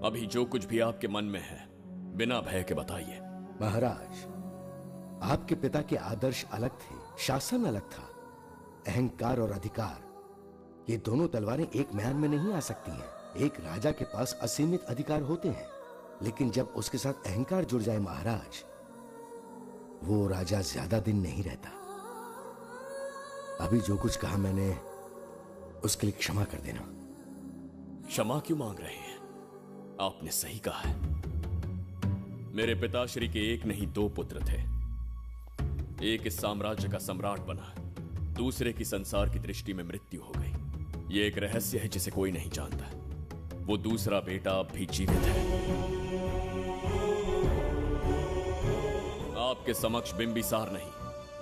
अभी जो कुछ भी आपके मन में है बिना भय के बताइए। महाराज, आपके पिता के आदर्श अलग थे, शासन अलग था। अहंकार और अधिकार, ये दोनों तलवारें एक म्यान में नहीं आ सकती हैं। एक राजा के पास असीमित अधिकार होते हैं, लेकिन जब उसके साथ अहंकार जुड़ जाए महाराज, वो राजा ज्यादा दिन नहीं रहता। अभी जो कुछ कहा मैंने, उसके लिए क्षमा कर देना। क्षमा क्यों मांग रहे हैं? आपने सही कहा है। मेरे पिताश्री के एक नहीं दो पुत्र थे। एक इस साम्राज्य का सम्राट बना, दूसरे की संसार की दृष्टि में मृत्यु हो गई। ये एक रहस्य है जिसे कोई नहीं जानता। वो दूसरा बेटा अब भी जीवित है। आपके समक्ष बिंबिसार नहीं,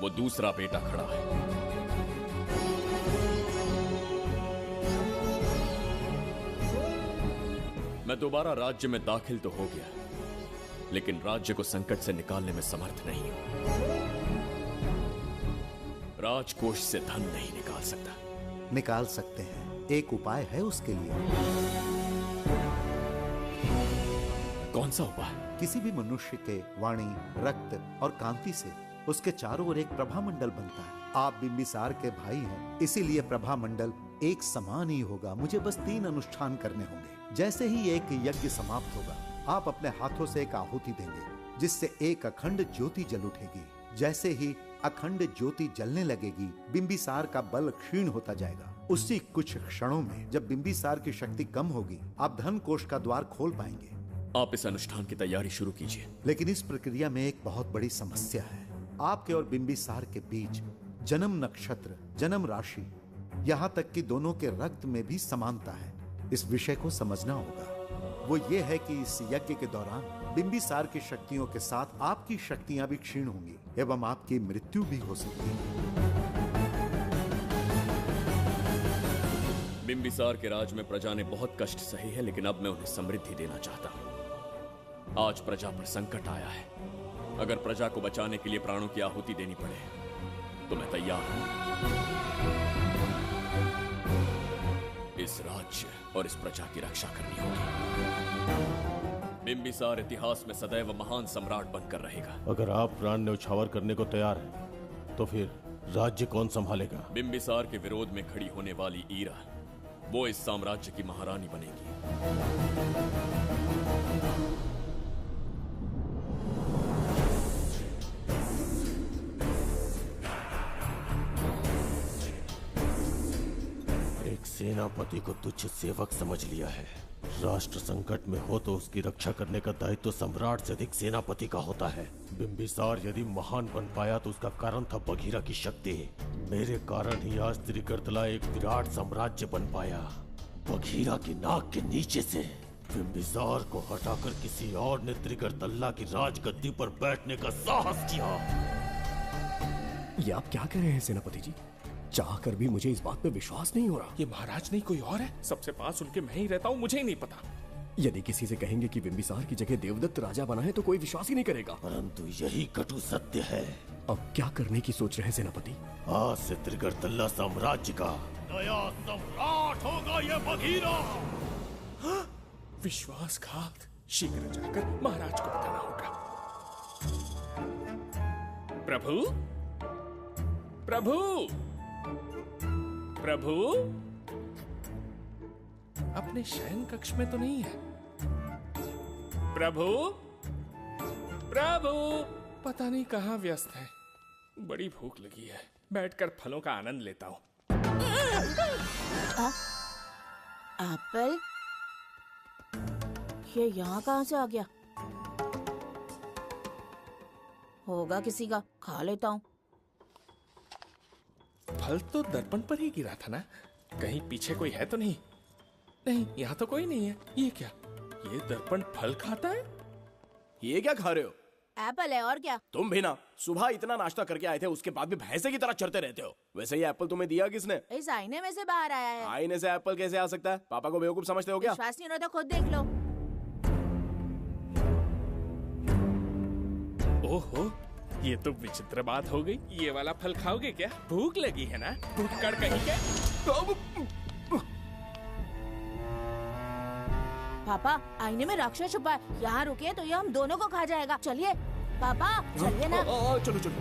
वो दूसरा बेटा खड़ा है। मैं दोबारा राज्य में दाखिल तो हो गया, लेकिन राज्य को संकट से निकालने में समर्थ नहीं हूं। राजकोष से धन नहीं निकाल सकता। निकाल सकते हैं, एक उपाय है उसके लिए। कौन सा उपाय? किसी भी मनुष्य के वाणी, रक्त और कांति से उसके चारों ओर एक प्रभामंडल बनता है। आप बिंबिसार के भाई हैं, इसीलिए प्रभामंडल एक समान ही होगा। मुझे बस 3 अनुष्ठान करने होंगे। जैसे ही एक यज्ञ समाप्त होगा, आप अपने हाथों से एक आहुति देंगे, जिससे एक अखंड ज्योति जल उठेगी। जैसे ही अखंड ज्योति जलने लगेगी, बिंबिसार का बल क्षीण होता जाएगा। उसी कुछ क्षणों में जब बिंबिसार की शक्ति कम होगी, आप धन कोष का द्वार खोल पाएंगे। आप इस अनुष्ठान की तैयारी शुरू कीजिए। लेकिन इस प्रक्रिया में एक बहुत बड़ी समस्या है। आपके और बिंबिसार के बीच जन्म नक्षत्र, जन्म राशि, यहाँ तक कि दोनों के रक्त में भी समानता है। इस विषय को समझना होगा। वो ये है कि इस यज्ञ के दौरान बिंबिसार की शक्तियों के साथ आपकी शक्तियां भी क्षीण होंगी एवं आपकी मृत्यु भी हो सकती है। बिंबिसार के राज में प्रजा ने बहुत कष्ट सहे है, लेकिन अब मैं उन्हें समृद्धि देना चाहता हूँ। आज प्रजा पर संकट आया है। अगर प्रजा को बचाने के लिए प्राणों की आहुति देनी पड़े तो मैं तैयार हूं। इस राज्य और इस प्रजा की रक्षा करनी होगी। बिंबिसार इतिहास में सदैव महान सम्राट बनकर रहेगा। अगर आप प्राण न्यौछावर करने को तैयार हैं, तो फिर राज्य कौन संभालेगा? बिंबिसार के विरोध में खड़ी होने वाली ईरा, वो इस साम्राज्य की महारानी बनेगी। सेनापति को तुच्छ सेवक समझ लिया है। राष्ट्र संकट में हो तो उसकी रक्षा करने का दायित्व तो सम्राट से अधिक सेनापति का होता है। बिंबिसार यदि महान बन पाया तो उसका कारण था बघीरा की शक्ति। मेरे कारण ही आज त्रिगर्तला एक विराट साम्राज्य बन पाया। बघीरा की नाक के नीचे से बिंबिसार को हटाकर किसी और ने त्रिगर्तला की राजगद्दी पर बैठने का साहस किया। ये आप क्या कह रहे हैं सेनापति जी? चाह कर भी मुझे इस बात पे विश्वास नहीं हो रहा। ये महाराज नहीं कोई और है। सबसे पास उनके मैं ही रहता हूँ, मुझे ही नहीं पता। यदि किसी से कहेंगे कि बिंबिसार की जगह देवदत्त राजा बना है तो कोई विश्वास ही नहीं करेगा। परंतु यही कटु सत्य है। अब क्या करने की सोच रहे हैं सेनापति? आज से त्रिगर्तला साम्राज्य का नया सम्राट होगा ये बघीरा। विश्वासघात। शीघ्र जाकर महाराज को बताना होगा। प्रभु, प्रभु, प्रभु, अपने शयन कक्ष में तो नहीं है। प्रभु, प्रभु, पता नहीं कहाँ व्यस्त है। बड़ी भूख लगी है, बैठकर फलों का आनंद लेता हूँ। एप्पल? ये यहाँ कहाँ से आ गया? होगा किसी का, खा लेता हूँ। फल तो दर्पण पर ही गिरा था ना? कहीं पीछे कोई है तो नहीं? नहीं, यहाँ तो कोई नहीं है। ये क्या? ये दर्पण फल खाता है? ये क्या खा रहे हो? एप्पल है और क्या? तुम भी ना सुबह इतना नाश्ता करके आए थे, उसके बाद भी भैंसे की तरह चरते रहते हो। वैसे ये एप्पल तुम्हें दिया किसने? इस आईने में से बाहर आया है। आईने से एप्पल कैसे आ सकता है? पापा को बेवकूफ समझते हो क्या? विश्वास नहीं हो रहा तो खुद देख लो। ओहो, ये तो विचित्र बात हो गई। ये वाला फल खाओगे क्या? भूख लगी है ना? भूखड़ कहीं के? पापा आईने में राक्षस छुपा है, यहाँ रुके तो ये हम दोनों को खा जाएगा। चलिए पापा, चलिए ना। चलो चलो।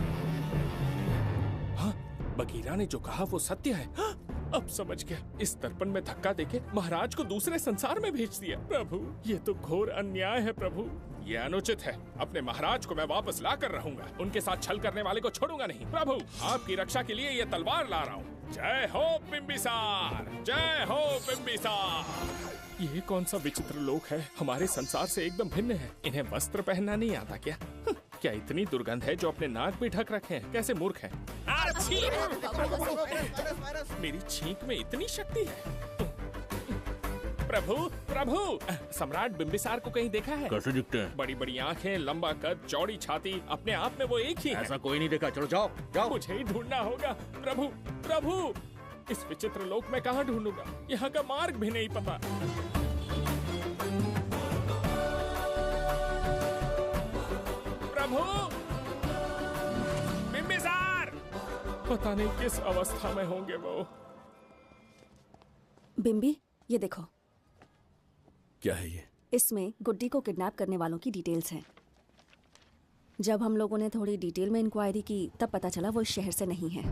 हाँ, बगीरा ने जो कहा वो सत्य है। हाँ, अब समझ गया। इस दर्पण में धक्का देके महाराज को दूसरे संसार में भेज दिया। प्रभु, ये तो घोर अन्याय है प्रभु। ये अनुचित है। अपने महाराज को मैं वापस ला कर रहूंगा। उनके साथ छल करने वाले को छोड़ूंगा नहीं। प्रभु, आपकी रक्षा के लिए ये तलवार ला रहा हूँ। जय हो बिम्बिसार, जय हो बिम्बिसार। ये कौन सा विचित्र लोक है? हमारे संसार से एकदम भिन्न है। इन्हें वस्त्र पहनना नहीं आता क्या? क्या इतनी दुर्गंध है जो अपने नाक भी ढक रखे हैं? कैसे मूर्ख हैं? मेरी छींक में इतनी शक्ति है। प्रभु, प्रभु, सम्राट बिम्बिसार को कहीं देखा है? कैसे दिखते हैं? बड़ी बड़ी आंखें, लंबा कद, चौड़ी छाती, अपने आप में वो एक ही है। ऐसा कोई नहीं देखा। चलो जाओ जाओ। मुझे ही ढूंढना होगा। प्रभु, प्रभु, इस विचित्र लोक में कहाँ ढूंढूंगा? यहाँ का मार्ग भी नहीं पता। प्रभु, बिम्बिसार, पता नहीं किस अवस्था में होंगे वो। बिम्बी, ये देखो। क्या है ये? इसमें गुड्डी को किडनैप करने वालों की डिटेल्स हैं। जब हम लोगों ने थोड़ी डिटेल में इंक्वायरी की तब पता चला वो इस शहर से नहीं है।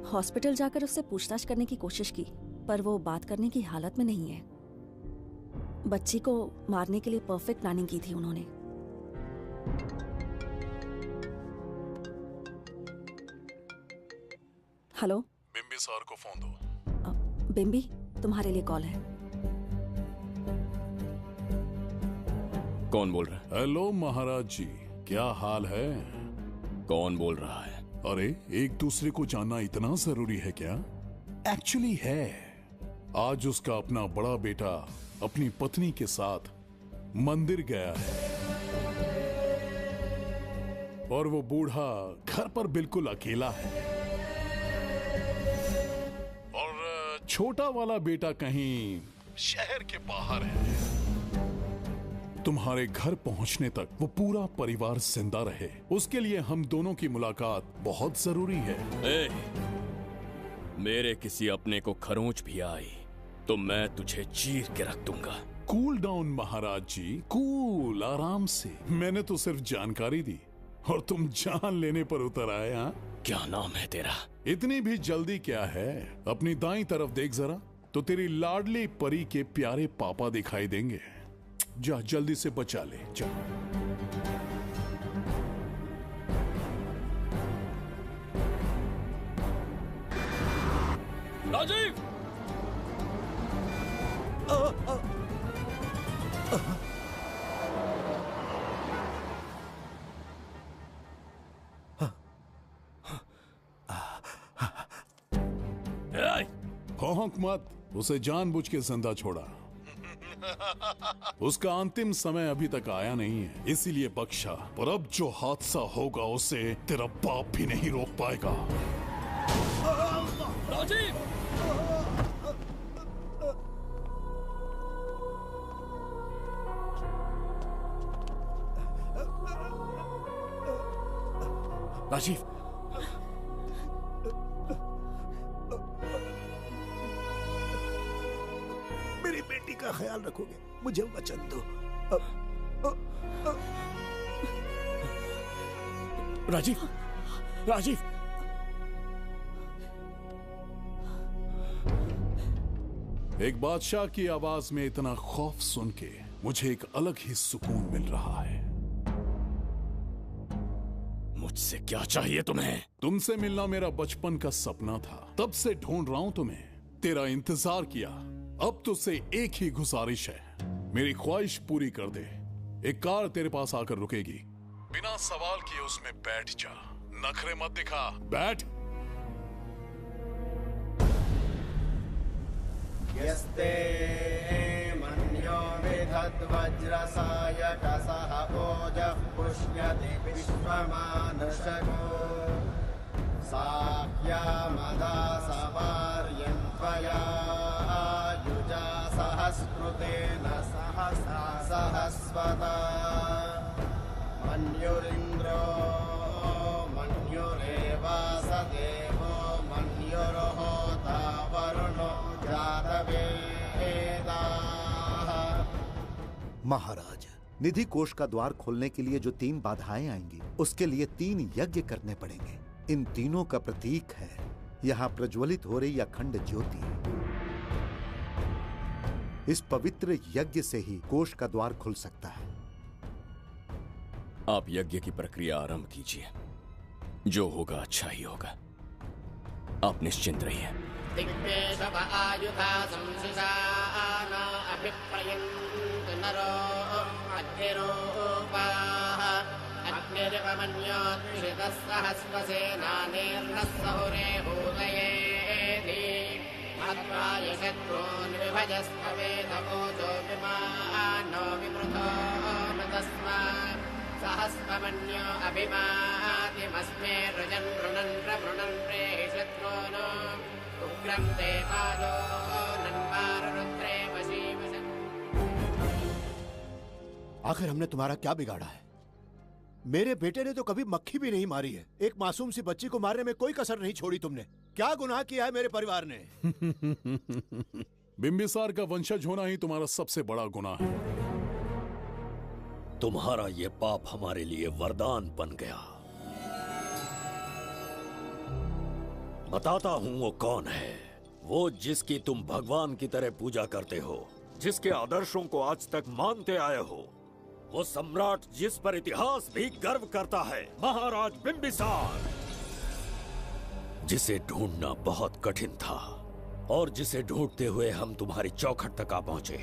हॉस्पिटल जाकर उससे पूछताछ करने की कोशिश की पर वो बात करने की हालत में नहीं है। बच्ची को मारने के लिए परफेक्ट प्लानिंग की थी उन्होंने। हेलो, बिम्बिसार को फोन दो। बिम्बी, तुम्हारे लिए कॉल है। कौन बोल रहा है? हेलो महाराज जी, क्या हाल है? कौन बोल रहा है? अरे, एक दूसरे को जानना इतना जरूरी है क्या? एक्चुअली है। आज उसका अपना बड़ा बेटा अपनी पत्नी के साथ मंदिर गया है और वो बूढ़ा घर पर बिल्कुल अकेला है और छोटा वाला बेटा कहीं शहर के बाहर है। तुम्हारे घर पहुंचने तक वो पूरा परिवार जिंदा रहे, उसके लिए हम दोनों की मुलाकात बहुत जरूरी है। मेरे किसी अपने को खरोंच भी आई तो मैं तुझे चीर के रख दूंगा। कूल डाउन महाराज जी, कूल, आराम से। मैंने तो सिर्फ जानकारी दी और तुम जान लेने पर उतर आए। हाँ, क्या नाम है तेरा? इतनी भी जल्दी क्या है? अपनी दाईं तरफ देख जरा तो तेरी लाडली परी के प्यारे पापा दिखाई देंगे। जा, जल्दी से बचा ले, जा। राजीव! भौंक मत, उसे जानबूझ के जिंदा छोड़ा। उसका अंतिम समय अभी तक आया नहीं है, इसीलिए बख्शा। पर अब जो हादसा होगा उसे तेरा बाप भी नहीं रोक पाएगा। राजीव! राजीव, मेरी बेटी का ख्याल रखोगे? मुझे वचन दो। राजीव, राजीव! एक बादशाह की आवाज में इतना खौफ सुन के मुझे एक अलग ही सुकून मिल रहा है। मुझसे क्या चाहिए तुम्हें? तुमसे मिलना मेरा बचपन का सपना था, तब से ढूंढ रहा हूं तुम्हें, तेरा इंतजार किया। अब तुझसे एक ही गुजारिश है, मेरी ख्वाहिश पूरी कर दे। एक कार तेरे पास आकर रुकेगी, बिना सवाल किए उसमें बैठ जा, नखरे मत दिखा, बैठ। यस्ते मन्यो विधा तद्वज्रसायकसः ओजः पुष्यति विश्वमानशको साह्यामदासवार्यं त्वया युजा सहस्कृतेन सहसा सहस्वता मन्युरिन्द्रो मन्युरेवास देवो मन्युर्होता वरुणो जातवेदाः। महाराज, निधि कोष का द्वार खोलने के लिए जो 3 बाधाएं आएंगी, उसके लिए 3 यज्ञ करने पड़ेंगे। इन तीनों का प्रतीक है यहाँ प्रज्वलित हो रही अखंड ज्योति। इस पवित्र यज्ञ से ही कोष का द्वार खुल सकता है। आप यज्ञ की प्रक्रिया आरंभ कीजिए। जो होगा अच्छा ही होगा। आप निश्चिंत रहिए। दिग्वेशव आयुधा संशिशान अभिप्रयन्त नरो अग्निरूपाः अग्निरिवमन्योत्क्षितः सहस्रसेनानेर्नः सहुरे भूतयेति मत्वाय शत्रून् विभजस्त्ववेदमोजो विमानो विमृतो न तस्मात् सहस्रमन्यो अभिमातिमस्मे रुजन् रुणन् प्रवृणन् प्रेषत्रोनो उग्रं ते पादो नन्वारुद्रे वशीवशन्। आखिर हमने तुम्हारा क्या बिगाड़ा है? मेरे बेटे ने तो कभी मक्खी भी नहीं मारी है। एक मासूम सी बच्ची को मारने में कोई कसर नहीं छोड़ी तुमने। क्या गुनाह किया है मेरे परिवार ने? बिंबिसार का वंशज होना ही तुम्हारा सबसे बड़ा गुनाह है। तुम्हारा ये पाप हमारे लिए वरदान बन गया। बताता हूं वो कौन है। वो जिसकी तुम भगवान की तरह पूजा करते हो, जिसके आदर्शों को आज तक मानते आए हो, वो सम्राट जिस पर इतिहास भी गर्व करता है, महाराज बिंबिसार, जिसे ढूंढना बहुत कठिन था और जिसे ढूंढते हुए हम तुम्हारी चौखट तक आ पहुंचे।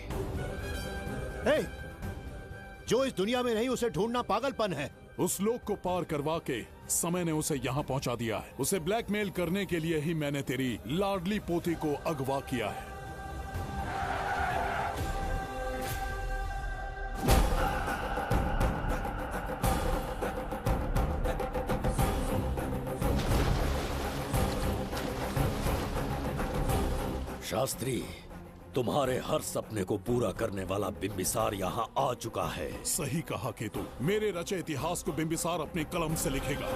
जो इस दुनिया में नहीं उसे ढूंढना पागलपन है। उस लोक को पार करवा के समय ने उसे यहाँ पहुँचा दिया है। उसे ब्लैकमेल करने के लिए ही मैंने तेरी लाडली पोती को अगवा किया है। शास्त्री, तुम्हारे हर सपने को पूरा करने वाला बिंबिसार यहाँ आ चुका है। सही कहा केतु। मेरे रचे इतिहास को बिंबिसार अपनी कलम से लिखेगा।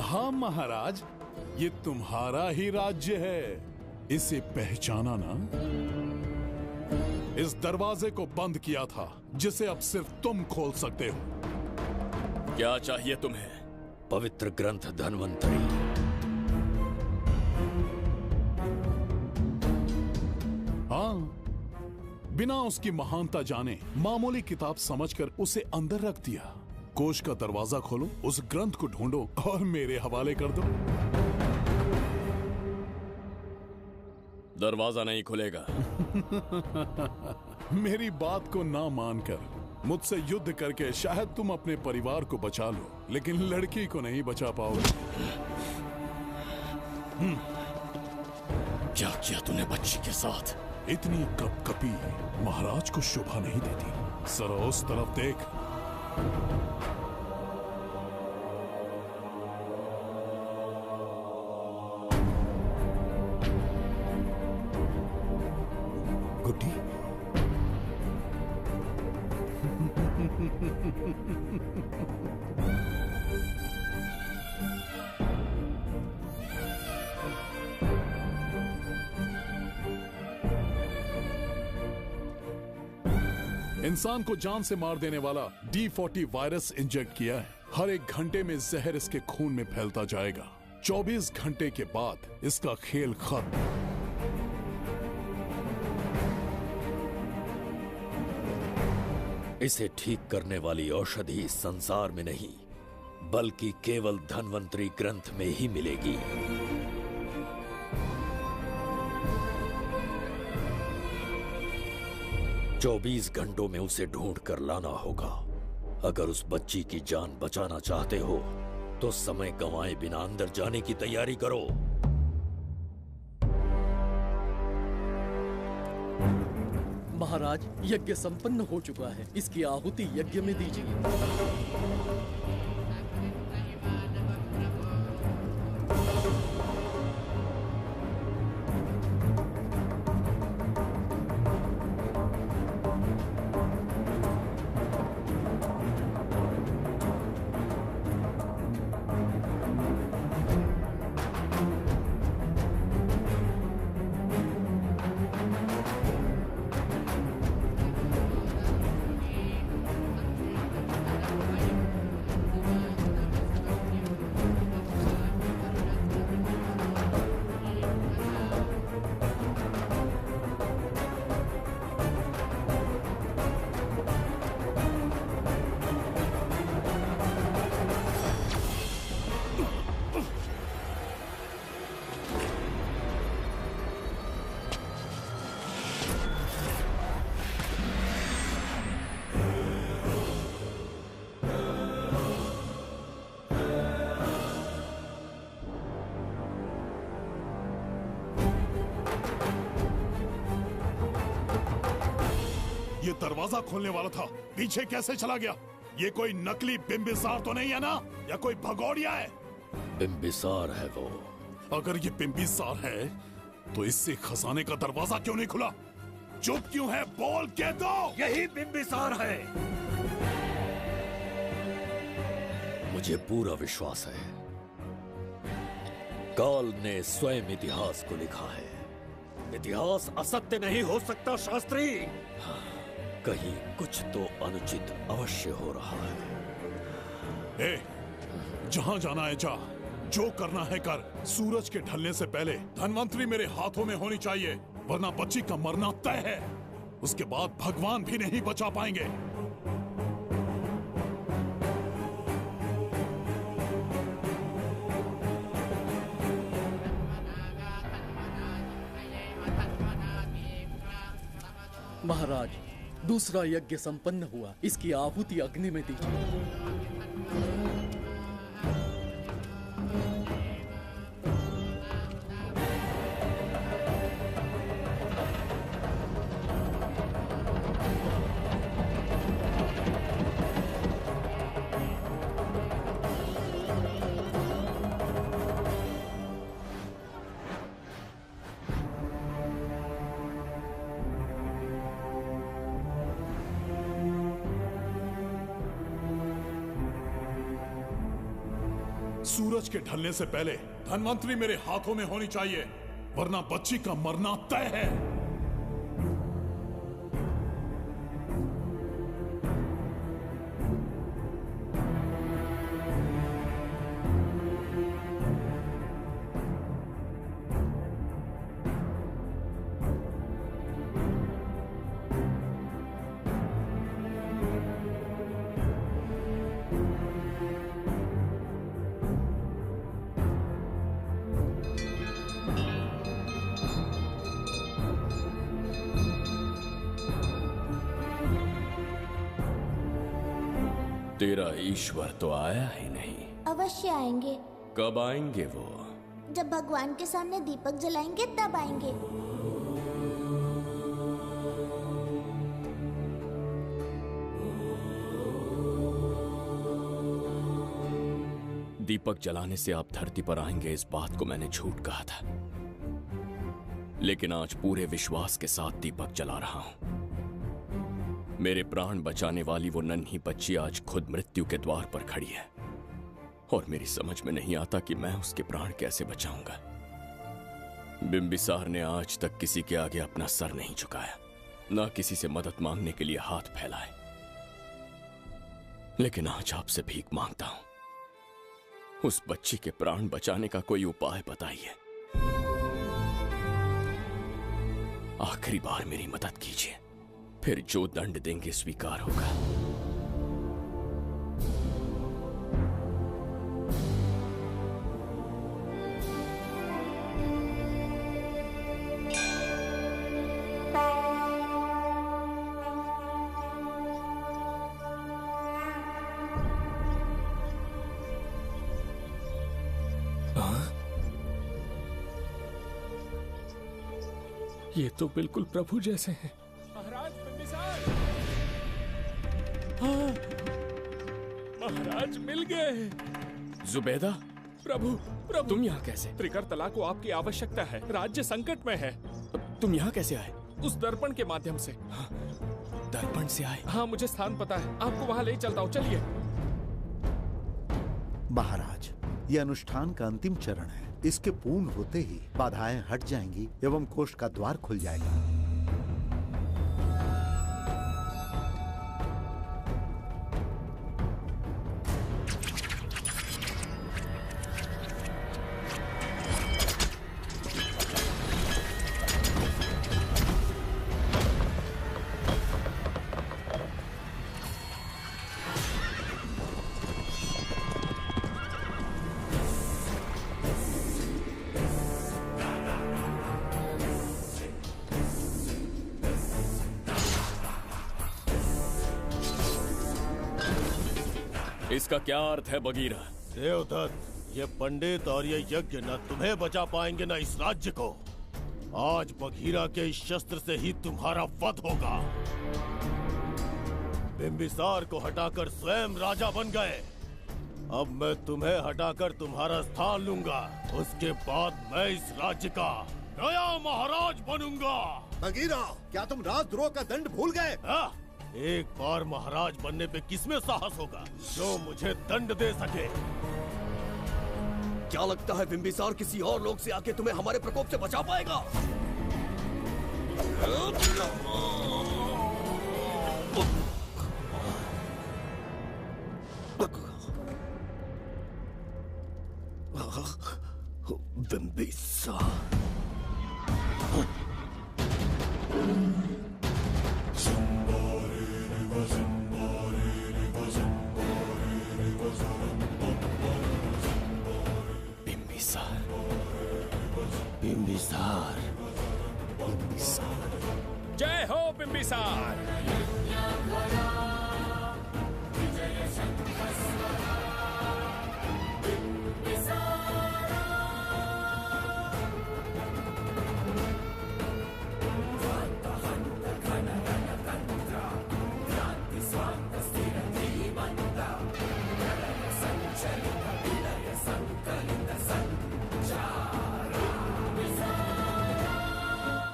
हाँ महाराज, ये तुम्हारा ही राज्य है। इसे पहचाना ना? इस दरवाजे को बंद किया था जिसे अब सिर्फ तुम खोल सकते हो। क्या चाहिए तुम्हें? पवित्र ग्रंथ धन्वंतरी। हाँ, बिना उसकी महानता जाने मामूली किताब समझकर उसे अंदर रख दिया। कोष का दरवाजा खोलो, उस ग्रंथ को ढूंढो और मेरे हवाले कर दो। दरवाजा नहीं खुलेगा। मेरी बात को ना मानकर मुझसे युद्ध करके शायद तुम अपने परिवार को बचा लो, लेकिन लड़की को नहीं बचा पाओगे। क्या किया तूने बच्ची के साथ? इतनी कपकपी महाराज को शोभा नहीं देती। जरा उस तरफ देख। गुड्डी, इंसान को जान से मार देने वाला D40 वायरस इंजेक्ट किया है। हर 1 घंटे में जहर इसके खून में फैलता जाएगा। 24 घंटे के बाद इसका खेल खत्म। इसे ठीक करने वाली औषधि संसार में नहीं, बल्कि केवल धन्वंतरी ग्रंथ में ही मिलेगी। चौबीस घंटों में उसे ढूंढ कर लाना होगा। अगर उस बच्ची की जान बचाना चाहते हो तो समय गंवाए बिना अंदर जाने की तैयारी करो। महाराज, यज्ञ संपन्न हो चुका है। इसकी आहुति यज्ञ में दीजिए। ये दरवाजा खोलने वाला था, पीछे कैसे चला गया? ये कोई नकली बिंबिसार तो नहीं है ना, या कोई भगोड़िया है? बिंबिसार है वो। अगर ये बिंबिसार है तो इससे खजाने का दरवाजा क्यों नहीं खुला? चुप क्यों है? बोल के दो। यही बिंबिसार है। मुझे पूरा विश्वास है, काल ने स्वयं इतिहास को लिखा है। इतिहास असत्य नहीं हो सकता शास्त्री। कहीं कुछ तो अनुचित अवश्य हो रहा है। ए, जहां जाना है जा, जो करना है कर। सूरज के ढलने से पहले धन्वंतरी मेरे हाथों में होनी चाहिए, वरना बच्ची का मरना तय है। उसके बाद भगवान भी नहीं बचा पाएंगे। महाराज, दूसरा यज्ञ संपन्न हुआ। इसकी आहुति अग्नि में दीजिए। सूरज के ढलने से पहले धन्वंतरी मेरे हाथों में होनी चाहिए, वरना बच्ची का मरना तय है। तेरा ईश्वर तो आया ही नहीं। अवश्य आएंगे। कब आएंगे वो? जब भगवान के सामने दीपक जलाएंगे तब आएंगे। दीपक जलाने से आप धरती पर आएंगे, इस बात को मैंने झूठ कहा था। लेकिन आज पूरे विश्वास के साथ दीपक जला रहा हूं। मेरे प्राण बचाने वाली वो नन्ही बच्ची आज खुद मृत्यु के द्वार पर खड़ी है, और मेरी समझ में नहीं आता कि मैं उसके प्राण कैसे बचाऊंगा। बिंबिसार ने आज तक किसी के आगे अपना सर नहीं झुकाया, ना किसी से मदद मांगने के लिए हाथ फैलाए। लेकिन आज आपसे भीख मांगता हूं, उस बच्ची के प्राण बचाने का कोई उपाय बताइए। आखिरी बार मेरी मदद कीजिए। फिर जो दंड देंगे स्वीकार होगा। ये तो बिल्कुल प्रभु जैसे हैं। महाराज बिंबिसार! हाँ, महाराज मिल गए। जुबैदा, प्रभु प्रभु तुम यहाँ कैसे? त्रिकर्तला को आपकी आवश्यकता है, राज्य संकट में है। तुम यहाँ कैसे आए? उस दर्पण के माध्यम से। हाँ, दर्पण से आए? हाँ, मुझे स्थान पता है, आपको वहाँ ले चलता हूँ, चलिए। महाराज, ये अनुष्ठान का अंतिम चरण है। इसके पूर्ण होते ही बाधाएं हट जाएंगी एवं कोष्ठ का द्वार खुल जाएगा। इसका क्या अर्थ है बगीरा? देवदत्त, ये पंडित और ये यज्ञ न तुम्हें बचा पाएंगे न इस राज्य को। आज बगीरा के इस शस्त्र से ही तुम्हारा वध होगा। बिंबिसार को हटाकर स्वयं राजा बन गए। अब मैं तुम्हें हटाकर तुम्हारा स्थान लूंगा। उसके बाद मैं इस राज्य का नया महाराज बनूंगा। बगीरा, क्या तुम राजद्रोह का दंड भूल गए? एक बार महाराज बनने पे किसमें साहस होगा जो मुझे दंड दे सके? क्या लगता है बिंबिसार किसी और लोग से आके तुम्हें हमारे प्रकोप से बचा पाएगा? बिंबिसार बिंबिसार, जय हो बिंबिसार।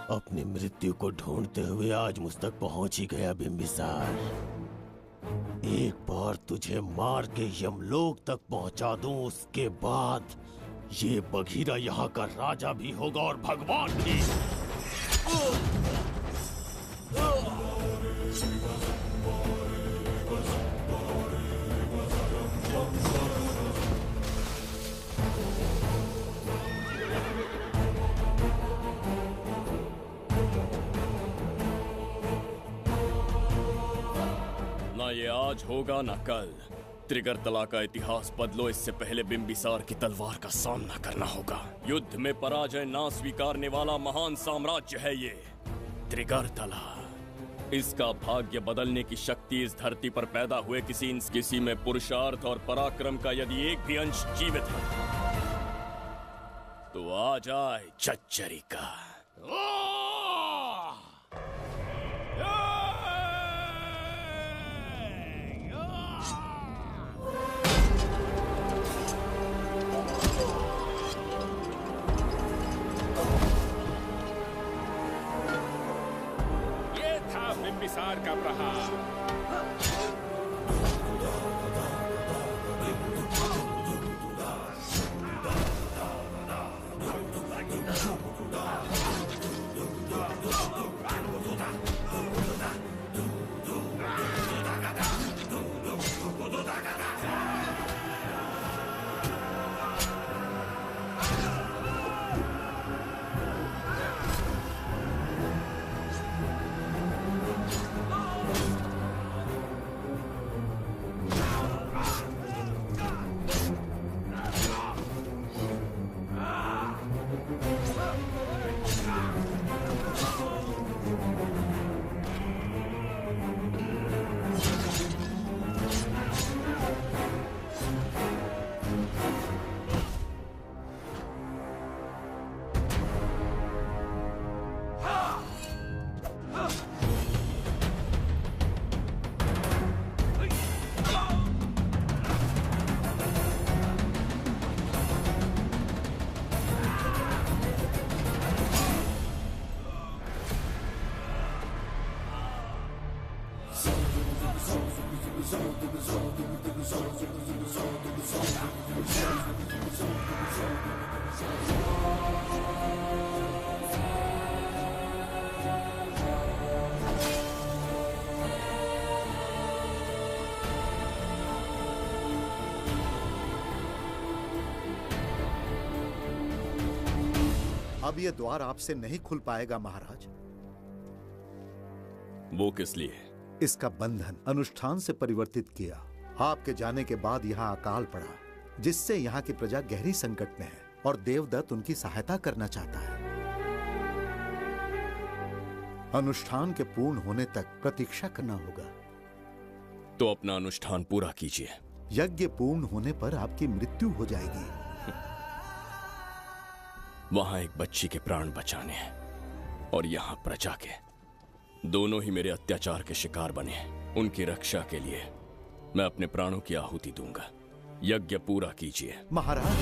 अपनी मृत्यु को ढूंढते हुए आज मुझ तक पहुंच ही गया बिंबिसार। एक बार तुझे मार के यमलोक तक पहुंचा दूं, उसके बाद ये बघीरा यहाँ का राजा भी होगा और भगवान भी। ना ये आज होगा ना कल। त्रिगर्तला का इतिहास बदलो, इससे पहले बिंबिसार की तलवार का सामना करना होगा। युद्ध में पराजय ना स्वीकारने वाला महान साम्राज्य है ये त्रिगर्तला। इसका भाग्य बदलने की शक्ति इस धरती पर पैदा हुए किसी में पुरुषार्थ और पराक्रम का यदि एक भी अंश जीवित है तो आ जाए चच्चरी का। बिंबिसार का प्रहार। अब ये द्वार आपसे नहीं खुल पाएगा महाराज। वो किस लिए? इसका बंधन अनुष्ठान से परिवर्तित किया। आपके जाने के बाद यहाँ अकाल पड़ा, जिससे यहाँ की प्रजा गहरी संकट में है और देवदत्त उनकी सहायता करना चाहता है। अनुष्ठान के पूर्ण होने तक प्रतीक्षा करना होगा। तो अपना अनुष्ठान पूरा कीजिए। यज्ञ पूर्ण होने पर आपकी मृत्यु हो जाएगी। वहां एक बच्ची के प्राण बचाने हैं और यहाँ प्रजा के, दोनों ही मेरे अत्याचार के शिकार बने हैं। उनकी रक्षा के लिए मैं अपने प्राणों की आहुति दूंगा। यज्ञ पूरा कीजिए। महाराज,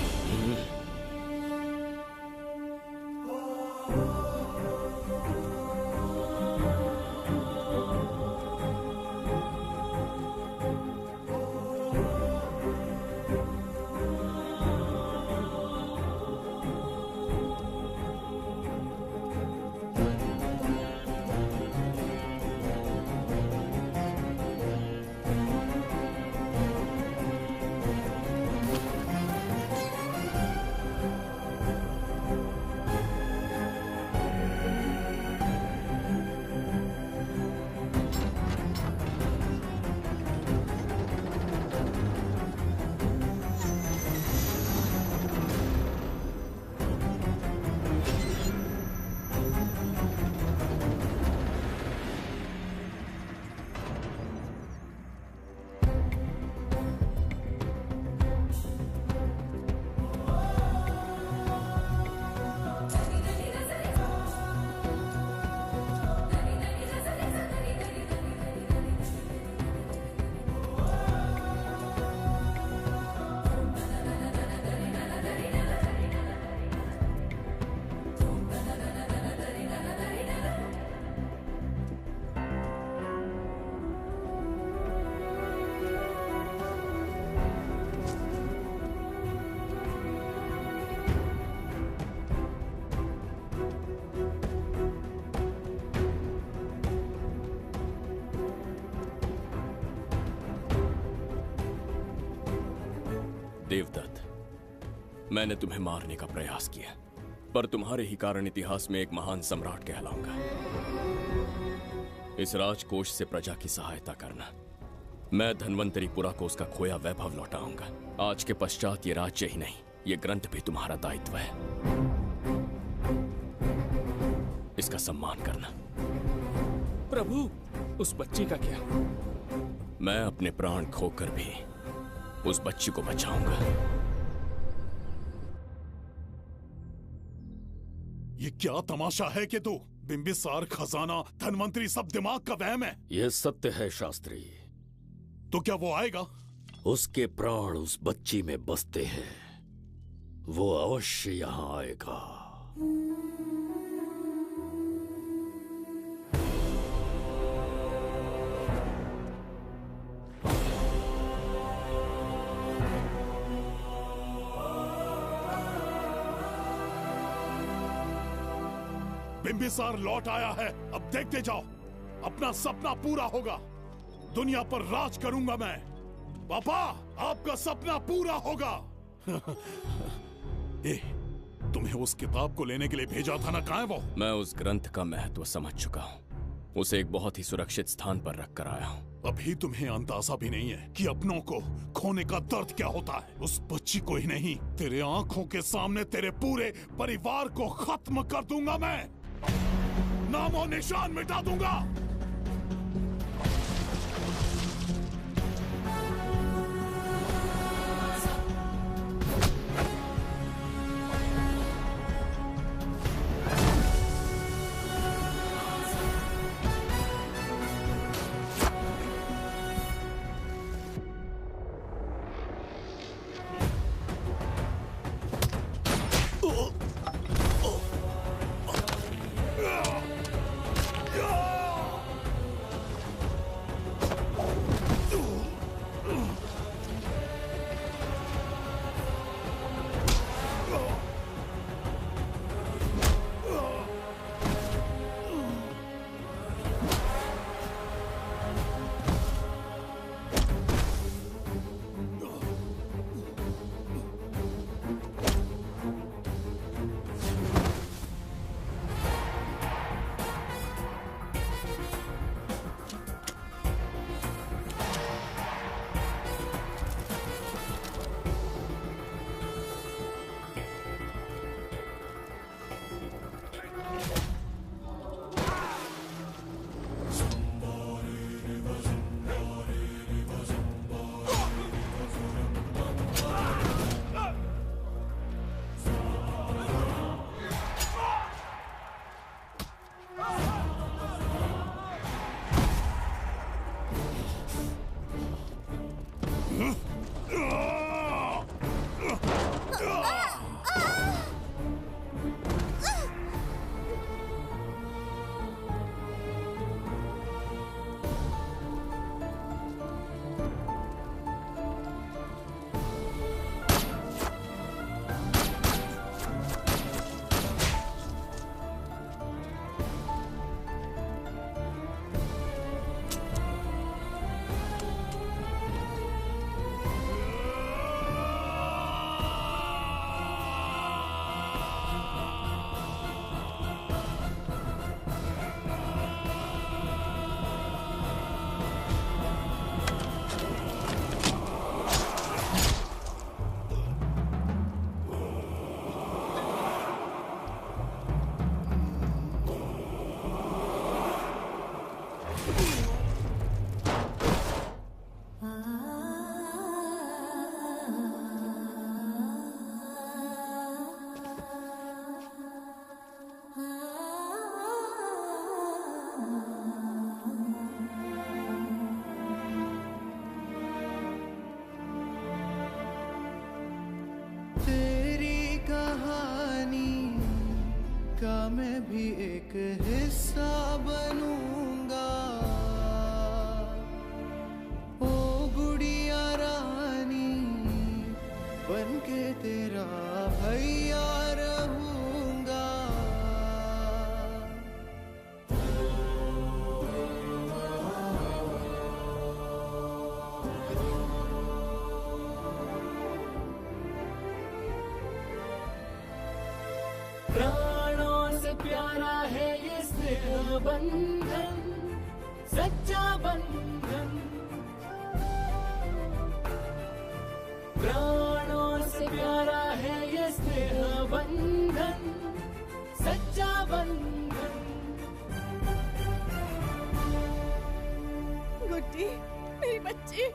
देवदत्त, मैंने तुम्हें मारने का प्रयास किया, पर तुम्हारे ही कारण इतिहास में एक महान सम्राट कहलाऊंगा। इस राजकोष से प्रजा की सहायता करना। मैं धन्वंतरीपुरा को उसका खोया वैभव लौटाऊंगा। आज के पश्चात ये राज्य ही नहीं, ये ग्रंथ भी तुम्हारा दायित्व है। इसका सम्मान करना। प्रभु, उस बच्ची का क्या? मैं अपने प्राण खोकर भी उस बच्ची को बचाऊंगा। ये क्या तमाशा है कि तू बिंबिसार, खजाना, धनवंतरी सब दिमाग का वहम है। यह सत्य है शास्त्री। तो क्या वो आएगा? उसके प्राण उस बच्ची में बसते हैं, वो अवश्य यहाँ आएगा। बिंबिसार लौट आया है, अब देखते जाओ, अपना सपना पूरा होगा। दुनिया पर राज करूंगा मैं। पापा, आपका सपना पूरा होगा। ए, तुम्हें उस किताब को लेने के लिए भेजा था ना, कहाँ है वो? मैं उस ग्रंथ का महत्व समझ चुका हूँ। उसे एक बहुत ही सुरक्षित स्थान पर रख कर आया हूँ। अभी तुम्हें अंदाजा भी नहीं है कि अपनों को खोने का दर्द क्या होता है। उस बच्ची को ही नहीं, तेरे आंखों के सामने तेरे पूरे परिवार को खत्म कर दूंगा मैं। नामो निशान मिटा दूंगा। मैं भी एक हिस्सा बनूंगा। ओ गुड़िया रानी बनके तेरा भैया रहूंगा। प्राणों से प्यारा है ये स्नेह बंधन, सच्चा बंधन। प्राणों से प्यारा है ये स्नेह बंधन, सच्चा बंधन। गुड्डी, मेरी बच्ची,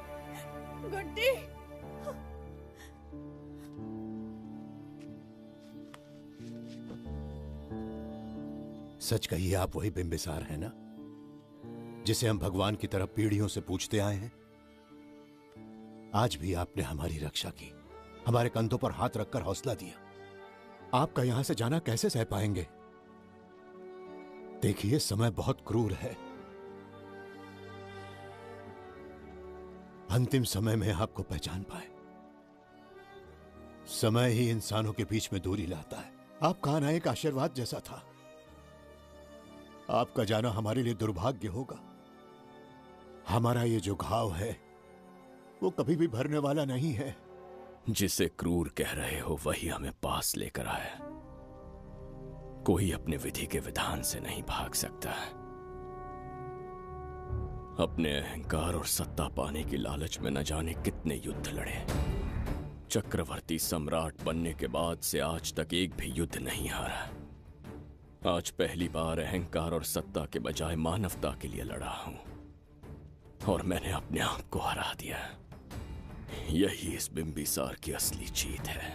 गुड्डी। सच कहिए, आप वही बिंबिसार हैं ना, जिसे हम भगवान की तरफ पीढ़ियों से पूछते आए हैं? आज भी आपने हमारी रक्षा की, हमारे कंधों पर हाथ रखकर हौसला दिया। आपका यहां से जाना कैसे सह पाएंगे? देखिए, समय बहुत क्रूर है। अंतिम समय में आपको पहचान पाए। समय ही इंसानों के बीच में दूरी लाता है। आपका आना एक आशीर्वाद जैसा था। आपका जाना हमारे लिए दुर्भाग्य होगा। हमारा ये जो घाव है वो कभी भी भरने वाला नहीं है। जिसे क्रूर कह रहे हो वही हमें पास लेकर आया। कोई अपने विधि के विधान से नहीं भाग सकता। अपने अहंकार और सत्ता पाने की लालच में न जाने कितने युद्ध लड़े। चक्रवर्ती सम्राट बनने के बाद से आज तक एक भी युद्ध नहीं हारा। आज पहली बार अहंकार और सत्ता के बजाय मानवता के लिए लड़ा हूं, और मैंने अपने आप को हरा दिया। यही इस बिंबिसार की असली जीत है।